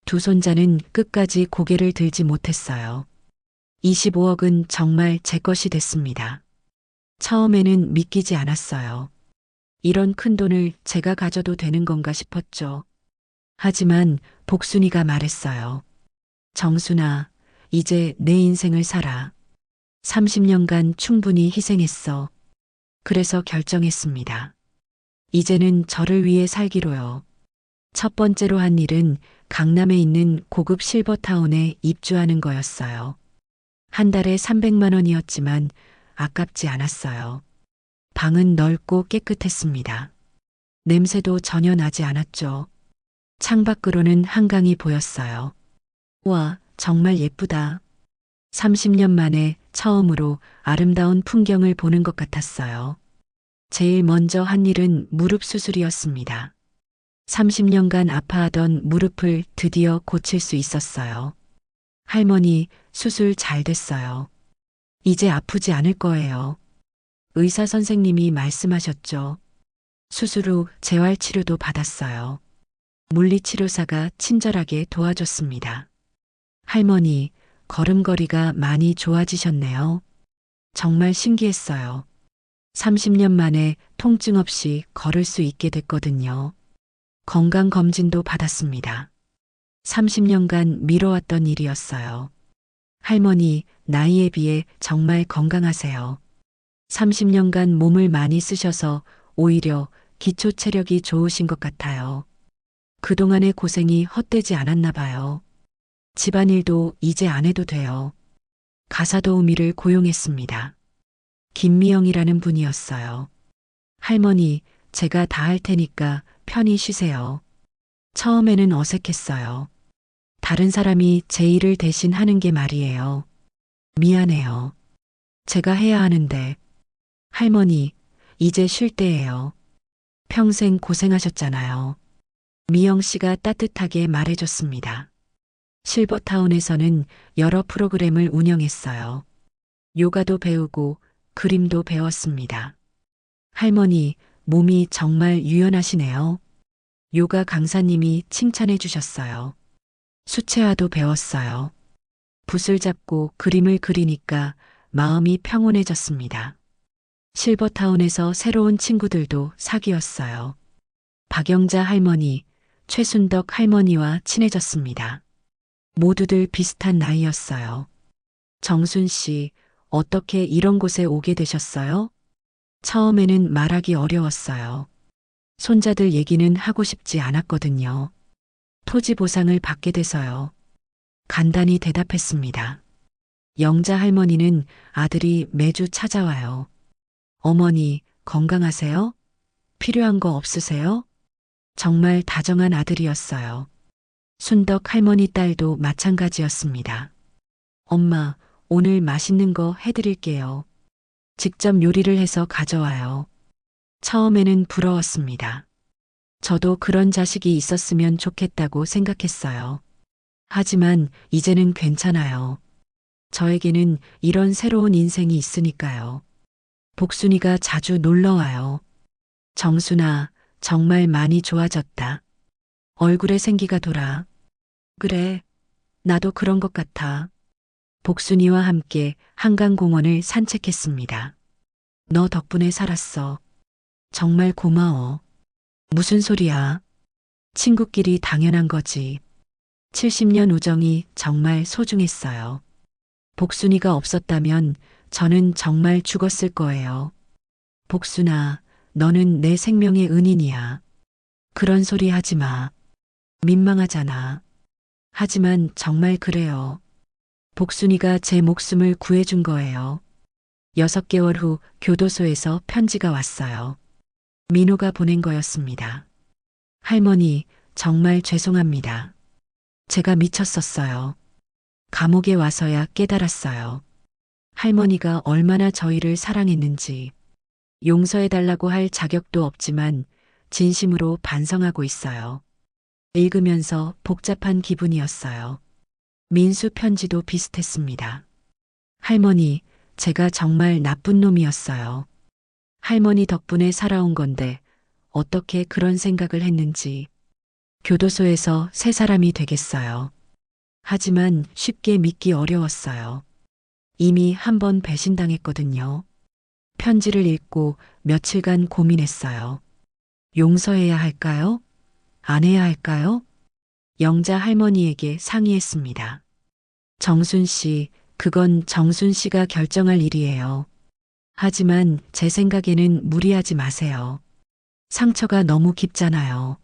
두 손자는 끝까지 고개를 들지 못했어요. 25억은 정말 제 것이 됐습니다. 처음에는 믿기지 않았어요. 이런 큰 돈을 제가 가져도 되는 건가 싶었죠. 하지만 복순이가 말했어요. 정순아, 이제 내 인생을 살아. 30년간 충분히 희생했어. 그래서 결정했습니다. 이제는 저를 위해 살기로요. 첫 번째로 한 일은 강남에 있는 고급 실버타운에 입주하는 거였어요. 한 달에 300만 원이었지만 아깝지 않았어요. 방은 넓고 깨끗했습니다. 냄새도 전혀 나지 않았죠. 창밖으로는 한강이 보였어요. 와, 정말 예쁘다. 30년 만에 처음으로 아름다운 풍경을 보는 것 같았어요. 제일 먼저 한 일은 무릎 수술이었습니다. 30년간 아파하던 무릎을 드디어 고칠 수 있었어요. 할머니, 수술 잘 됐어요. 이제 아프지 않을 거예요. 의사 선생님이 말씀하셨죠. 수술 후 재활치료도 받았어요. 물리치료사가 친절하게 도와줬습니다. 할머니, 걸음걸이가 많이 좋아지셨네요. 정말 신기했어요. 30년 만에 통증 없이 걸을 수 있게 됐거든요. 건강검진도 받았습니다. 30년간 미뤄왔던 일이었어요. 할머니, 나이에 비해 정말 건강하세요. 30년간 몸을 많이 쓰셔서 오히려 기초 체력이 좋으신 것 같아요. 그동안의 고생이 헛되지 않았나 봐요. 집안일도 이제 안 해도 돼요. 가사도우미를 고용했습니다. 김미영이라는 분이었어요. 할머니, 제가 다 할 테니까 편히 쉬세요. 처음에는 어색했어요. 다른 사람이 제 일을 대신 하는 게 말이에요. 미안해요. 제가 해야 하는데. 할머니, 이제 쉴 때예요. 평생 고생하셨잖아요. 미영 씨가 따뜻하게 말해줬습니다. 실버타운에서는 여러 프로그램을 운영했어요. 요가도 배우고 그림도 배웠습니다. 할머니, 몸이 정말 유연하시네요. 요가 강사님이 칭찬해 주셨어요. 수채화도 배웠어요. 붓을 잡고 그림을 그리니까 마음이 평온해졌습니다. 실버타운에서 새로운 친구들도 사귀었어요. 박영자 할머니, 최순덕 할머니와 친해졌습니다. 모두들 비슷한 나이였어요. 정순 씨, 어떻게 이런 곳에 오게 되셨어요? 처음에는 말하기 어려웠어요. 손자들 얘기는 하고 싶지 않았거든요. 토지 보상을 받게 돼서요. 간단히 대답했습니다. 영자 할머니는 아들이 매주 찾아와요. 어머니, 건강하세요? 필요한 거 없으세요? 정말 다정한 아들이었어요. 순덕 할머니 딸도 마찬가지였습니다. 엄마, 오늘 맛있는 거 해드릴게요. 직접 요리를 해서 가져와요. 처음에는 부러웠습니다. 저도 그런 자식이 있었으면 좋겠다고 생각했어요. 하지만 이제는 괜찮아요. 저에게는 이런 새로운 인생이 있으니까요. 복순이가 자주 놀러 와요. 정순아, 정말 많이 좋아졌다. 얼굴에 생기가 돌아. 그래, 나도 그런 것 같아. 복순이와 함께 한강공원을 산책했습니다. 너 덕분에 살았어. 정말 고마워. 무슨 소리야? 친구끼리 당연한 거지. 70년 우정이 정말 소중했어요. 복순이가 없었다면 저는 정말 죽었을 거예요. 복순아, 너는 내 생명의 은인이야. 그런 소리 하지 마. 민망하잖아. 하지만 정말 그래요. 복순이가 제 목숨을 구해준 거예요. 6개월 후 교도소에서 편지가 왔어요. 민호가 보낸 거였습니다. 할머니, 정말 죄송합니다. 제가 미쳤었어요. 감옥에 와서야 깨달았어요. 할머니가 얼마나 저희를 사랑했는지. 용서해달라고 할 자격도 없지만 진심으로 반성하고 있어요. 읽으면서 복잡한 기분이었어요. 민수 편지도 비슷했습니다. 할머니, 제가 정말 나쁜 놈이었어요. 할머니 덕분에 살아온 건데 어떻게 그런 생각을 했는지. 교도소에서 새 사람이 되겠어요. 하지만 쉽게 믿기 어려웠어요. 이미 한 번 배신당했거든요. 편지를 읽고 며칠간 고민했어요. 용서해야 할까요? 안 해야 할까요? 영자 할머니에게 상의했습니다. 정순 씨, 그건 정순 씨가 결정할 일이에요. 하지만 제 생각에는 무리하지 마세요. 상처가 너무 깊잖아요.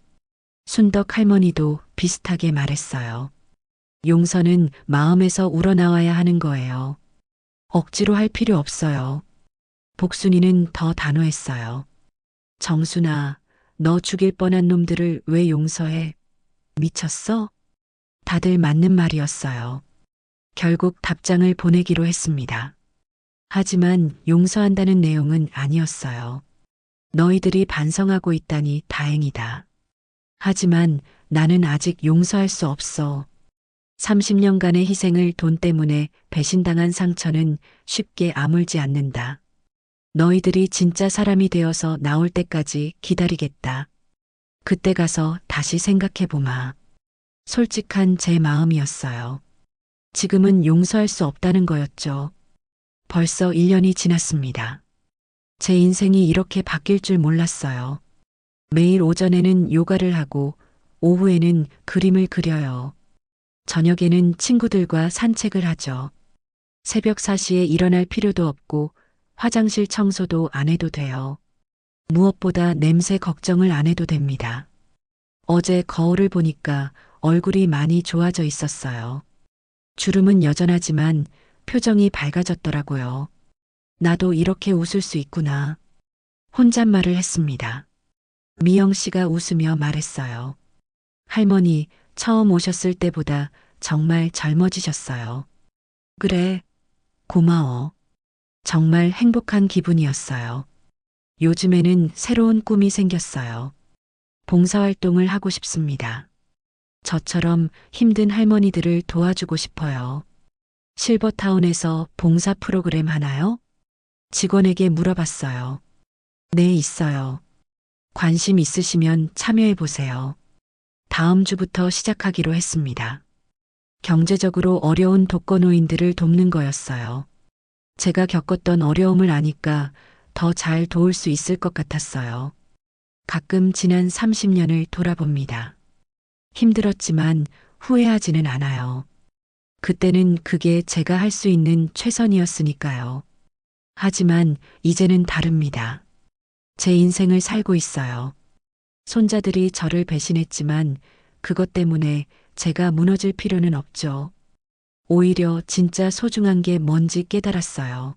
순덕 할머니도 비슷하게 말했어요. 용서는 마음에서 우러나와야 하는 거예요. 억지로 할 필요 없어요. 복순이는 더 단호했어요. 정순아, 너 죽일 뻔한 놈들을 왜 용서해? 미쳤어? 다들 맞는 말이었어요. 결국 답장을 보내기로 했습니다. 하지만 용서한다는 내용은 아니었어요. 너희들이 반성하고 있다니 다행이다. 하지만 나는 아직 용서할 수 없어. 30년간의 희생을 돈 때문에 배신당한 상처는 쉽게 아물지 않는다. 너희들이 진짜 사람이 되어서 나올 때까지 기다리겠다. 그때 가서 다시 생각해보마. 솔직한 제 마음이었어요. 지금은 용서할 수 없다는 거였죠. 벌써 1년이 지났습니다. 제 인생이 이렇게 바뀔 줄 몰랐어요. 매일 오전에는 요가를 하고 오후에는 그림을 그려요. 저녁에는 친구들과 산책을 하죠. 새벽 4시에 일어날 필요도 없고 화장실 청소도 안 해도 돼요. 무엇보다 냄새 걱정을 안 해도 됩니다. 어제 거울을 보니까 얼굴이 많이 좋아져 있었어요. 주름은 여전하지만 표정이 밝아졌더라고요. 나도 이렇게 웃을 수 있구나. 혼잣말을 했습니다. 미영 씨가 웃으며 말했어요. 할머니, 처음 오셨을 때보다 정말 젊어지셨어요. 그래, 고마워. 정말 행복한 기분이었어요. 요즘에는 새로운 꿈이 생겼어요. 봉사활동을 하고 싶습니다. 저처럼 힘든 할머니들을 도와주고 싶어요. 실버타운에서 봉사 프로그램 하나요? 직원에게 물어봤어요. 네, 있어요. 관심 있으시면 참여해 보세요. 다음 주부터 시작하기로 했습니다. 경제적으로 어려운 독거노인들을 돕는 거였어요. 제가 겪었던 어려움을 아니까 더 잘 도울 수 있을 것 같았어요. 가끔 지난 30년을 돌아봅니다. 힘들었지만 후회하지는 않아요. 그때는 그게 제가 할 수 있는 최선이었으니까요. 하지만 이제는 다릅니다. 제 인생을 살고 있어요. 손자들이 저를 배신했지만 그것 때문에 제가 무너질 필요는 없죠. 오히려 진짜 소중한 게 뭔지 깨달았어요.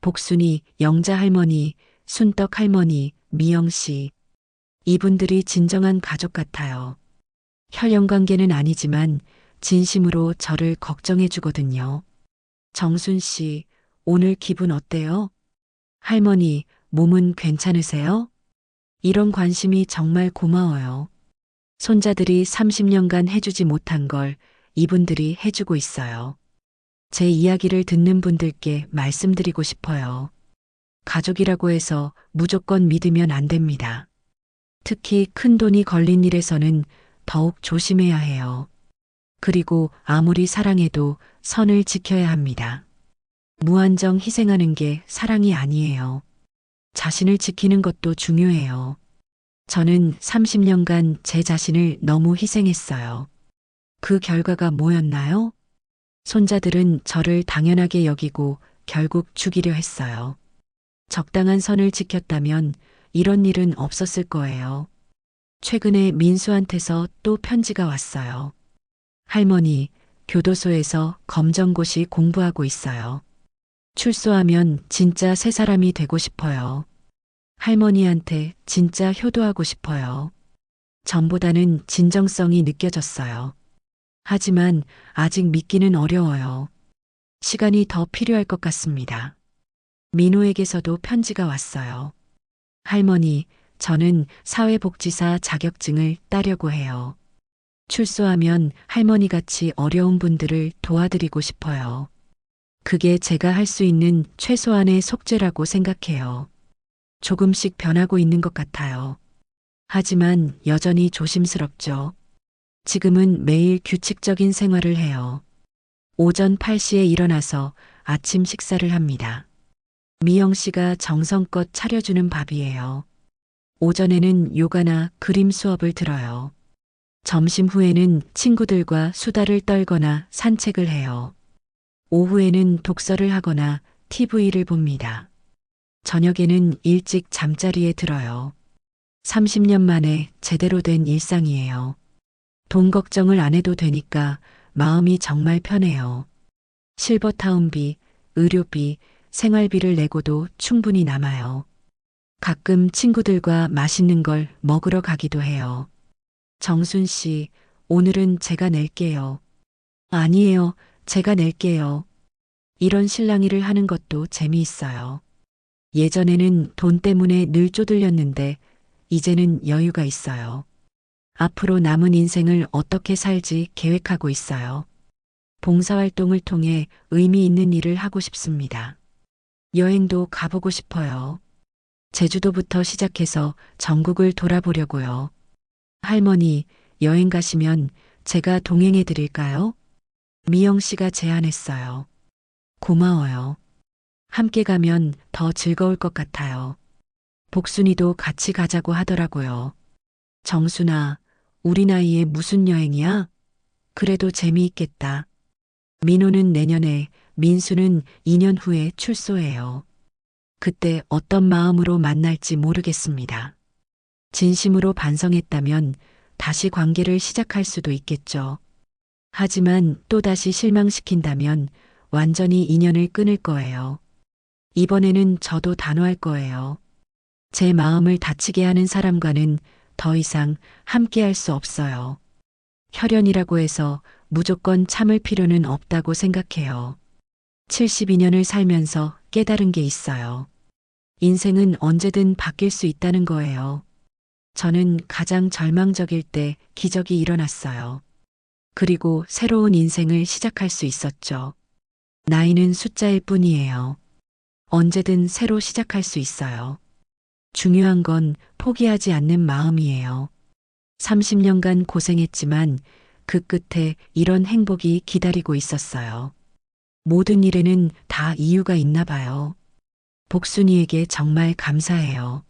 복순이, 영자 할머니, 순떡 할머니, 미영 씨. 이분들이 진정한 가족 같아요. 혈연 관계는 아니지만 진심으로 저를 걱정해 주거든요. 정순 씨, 오늘 기분 어때요? 할머니, 몸은 괜찮으세요? 이런 관심이 정말 고마워요. 손자들이 30년간 해주지 못한 걸 이분들이 해주고 있어요. 제 이야기를 듣는 분들께 말씀드리고 싶어요. 가족이라고 해서 무조건 믿으면 안 됩니다. 특히 큰 돈이 걸린 일에서는 더욱 조심해야 해요. 그리고 아무리 사랑해도 선을 지켜야 합니다. 무한정 희생하는 게 사랑이 아니에요. 자신을 지키는 것도 중요해요. 저는 30년간 제 자신을 너무 희생했어요. 그 결과가 뭐였나요? 손자들은 저를 당연하게 여기고 결국 죽이려 했어요. 적당한 선을 지켰다면 이런 일은 없었을 거예요. 최근에 민수한테서 또 편지가 왔어요. 할머니, 교도소에서 검정고시 공부하고 있어요. 출소하면 진짜 새 사람이 되고 싶어요. 할머니한테 진짜 효도하고 싶어요. 전보다는 진정성이 느껴졌어요. 하지만 아직 믿기는 어려워요. 시간이 더 필요할 것 같습니다. 민호에게서도 편지가 왔어요. 할머니, 저는 사회복지사 자격증을 따려고 해요. 출소하면 할머니같이 어려운 분들을 도와드리고 싶어요. 그게 제가 할 수 있는 최소한의 속죄라고 생각해요. 조금씩 변하고 있는 것 같아요. 하지만 여전히 조심스럽죠. 지금은 매일 규칙적인 생활을 해요. 오전 8시에 일어나서 아침 식사를 합니다. 미영 씨가 정성껏 차려주는 밥이에요. 오전에는 요가나 그림 수업을 들어요. 점심 후에는 친구들과 수다를 떨거나 산책을 해요. 오후에는 독서를 하거나 TV를 봅니다. 저녁에는 일찍 잠자리에 들어요. 30년 만에 제대로 된 일상이에요. 돈 걱정을 안 해도 되니까 마음이 정말 편해요. 실버타운비, 의료비, 생활비를 내고도 충분히 남아요. 가끔 친구들과 맛있는 걸 먹으러 가기도 해요. 정순 씨, 오늘은 제가 낼게요. 아니에요, 제가 낼게요. 이런 실랑이를 하는 것도 재미있어요. 예전에는 돈 때문에 늘 쪼들렸는데 이제는 여유가 있어요. 앞으로 남은 인생을 어떻게 살지 계획하고 있어요. 봉사활동을 통해 의미 있는 일을 하고 싶습니다. 여행도 가보고 싶어요. 제주도부터 시작해서 전국을 돌아보려고요. 할머니, 여행 가시면 제가 동행해 드릴까요? 미영 씨가 제안했어요. 고마워요. 함께 가면 더 즐거울 것 같아요. 복순이도 같이 가자고 하더라고요. 정순아, 우리 나이에 무슨 여행이야? 그래도 재미있겠다. 민호는 내년에, 민수는 2년 후에 출소해요. 그때 어떤 마음으로 만날지 모르겠습니다. 진심으로 반성했다면 다시 관계를 시작할 수도 있겠죠. 하지만 또다시 실망시킨다면 완전히 인연을 끊을 거예요. 이번에는 저도 단호할 거예요. 제 마음을 다치게 하는 사람과는 더 이상 함께 할 수 없어요. 혈연이라고 해서 무조건 참을 필요는 없다고 생각해요. 72년을 살면서 깨달은 게 있어요. 인생은 언제든 바뀔 수 있다는 거예요. 저는 가장 절망적일 때 기적이 일어났어요. 그리고 새로운 인생을 시작할 수 있었죠. 나이는 숫자일 뿐이에요. 언제든 새로 시작할 수 있어요. 중요한 건 포기하지 않는 마음이에요. 30년간 고생했지만 그 끝에 이런 행복이 기다리고 있었어요. 모든 일에는 다 이유가 있나 봐요. 복순이에게 정말 감사해요.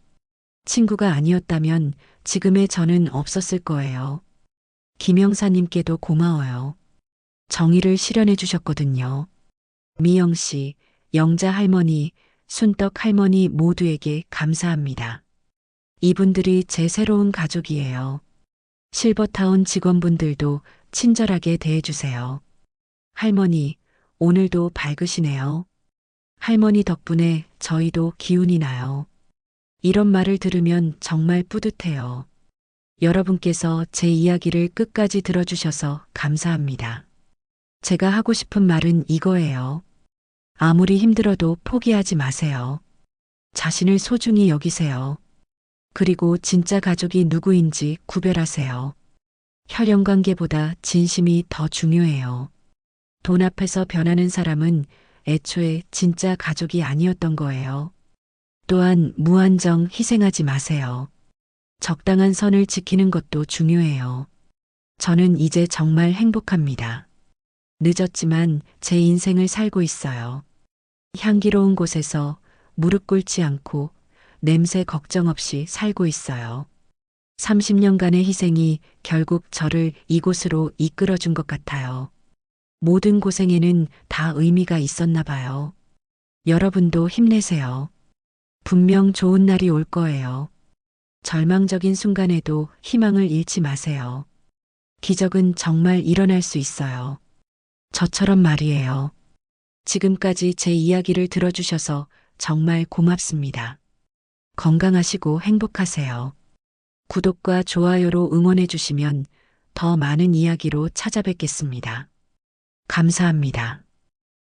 친구가 아니었다면 지금의 저는 없었을 거예요. 김영사님께도 고마워요. 정의를 실현해 주셨거든요. 미영 씨, 영자 할머니, 순떡 할머니 모두에게 감사합니다. 이분들이 제 새로운 가족이에요. 실버타운 직원분들도 친절하게 대해주세요. 할머니, 오늘도 밝으시네요. 할머니 덕분에 저희도 기운이 나요. 이런 말을 들으면 정말 뿌듯해요. 여러분께서 제 이야기를 끝까지 들어주셔서 감사합니다. 제가 하고 싶은 말은 이거예요. 아무리 힘들어도 포기하지 마세요. 자신을 소중히 여기세요. 그리고 진짜 가족이 누구인지 구별하세요. 혈연 관계보다 진심이 더 중요해요. 돈 앞에서 변하는 사람은 애초에 진짜 가족이 아니었던 거예요. 또한 무한정 희생하지 마세요. 적당한 선을 지키는 것도 중요해요. 저는 이제 정말 행복합니다. 늦었지만 제 인생을 살고 있어요. 향기로운 곳에서 무릎 꿇지 않고 냄새 걱정 없이 살고 있어요. 30년간의 희생이 결국 저를 이곳으로 이끌어 준 것 같아요. 모든 고생에는 다 의미가 있었나 봐요. 여러분도 힘내세요. 분명 좋은 날이 올 거예요. 절망적인 순간에도 희망을 잃지 마세요. 기적은 정말 일어날 수 있어요. 저처럼 말이에요. 지금까지 제 이야기를 들어주셔서 정말 고맙습니다. 건강하시고 행복하세요. 구독과 좋아요로 응원해 주시면 더 많은 이야기로 찾아뵙겠습니다. 감사합니다.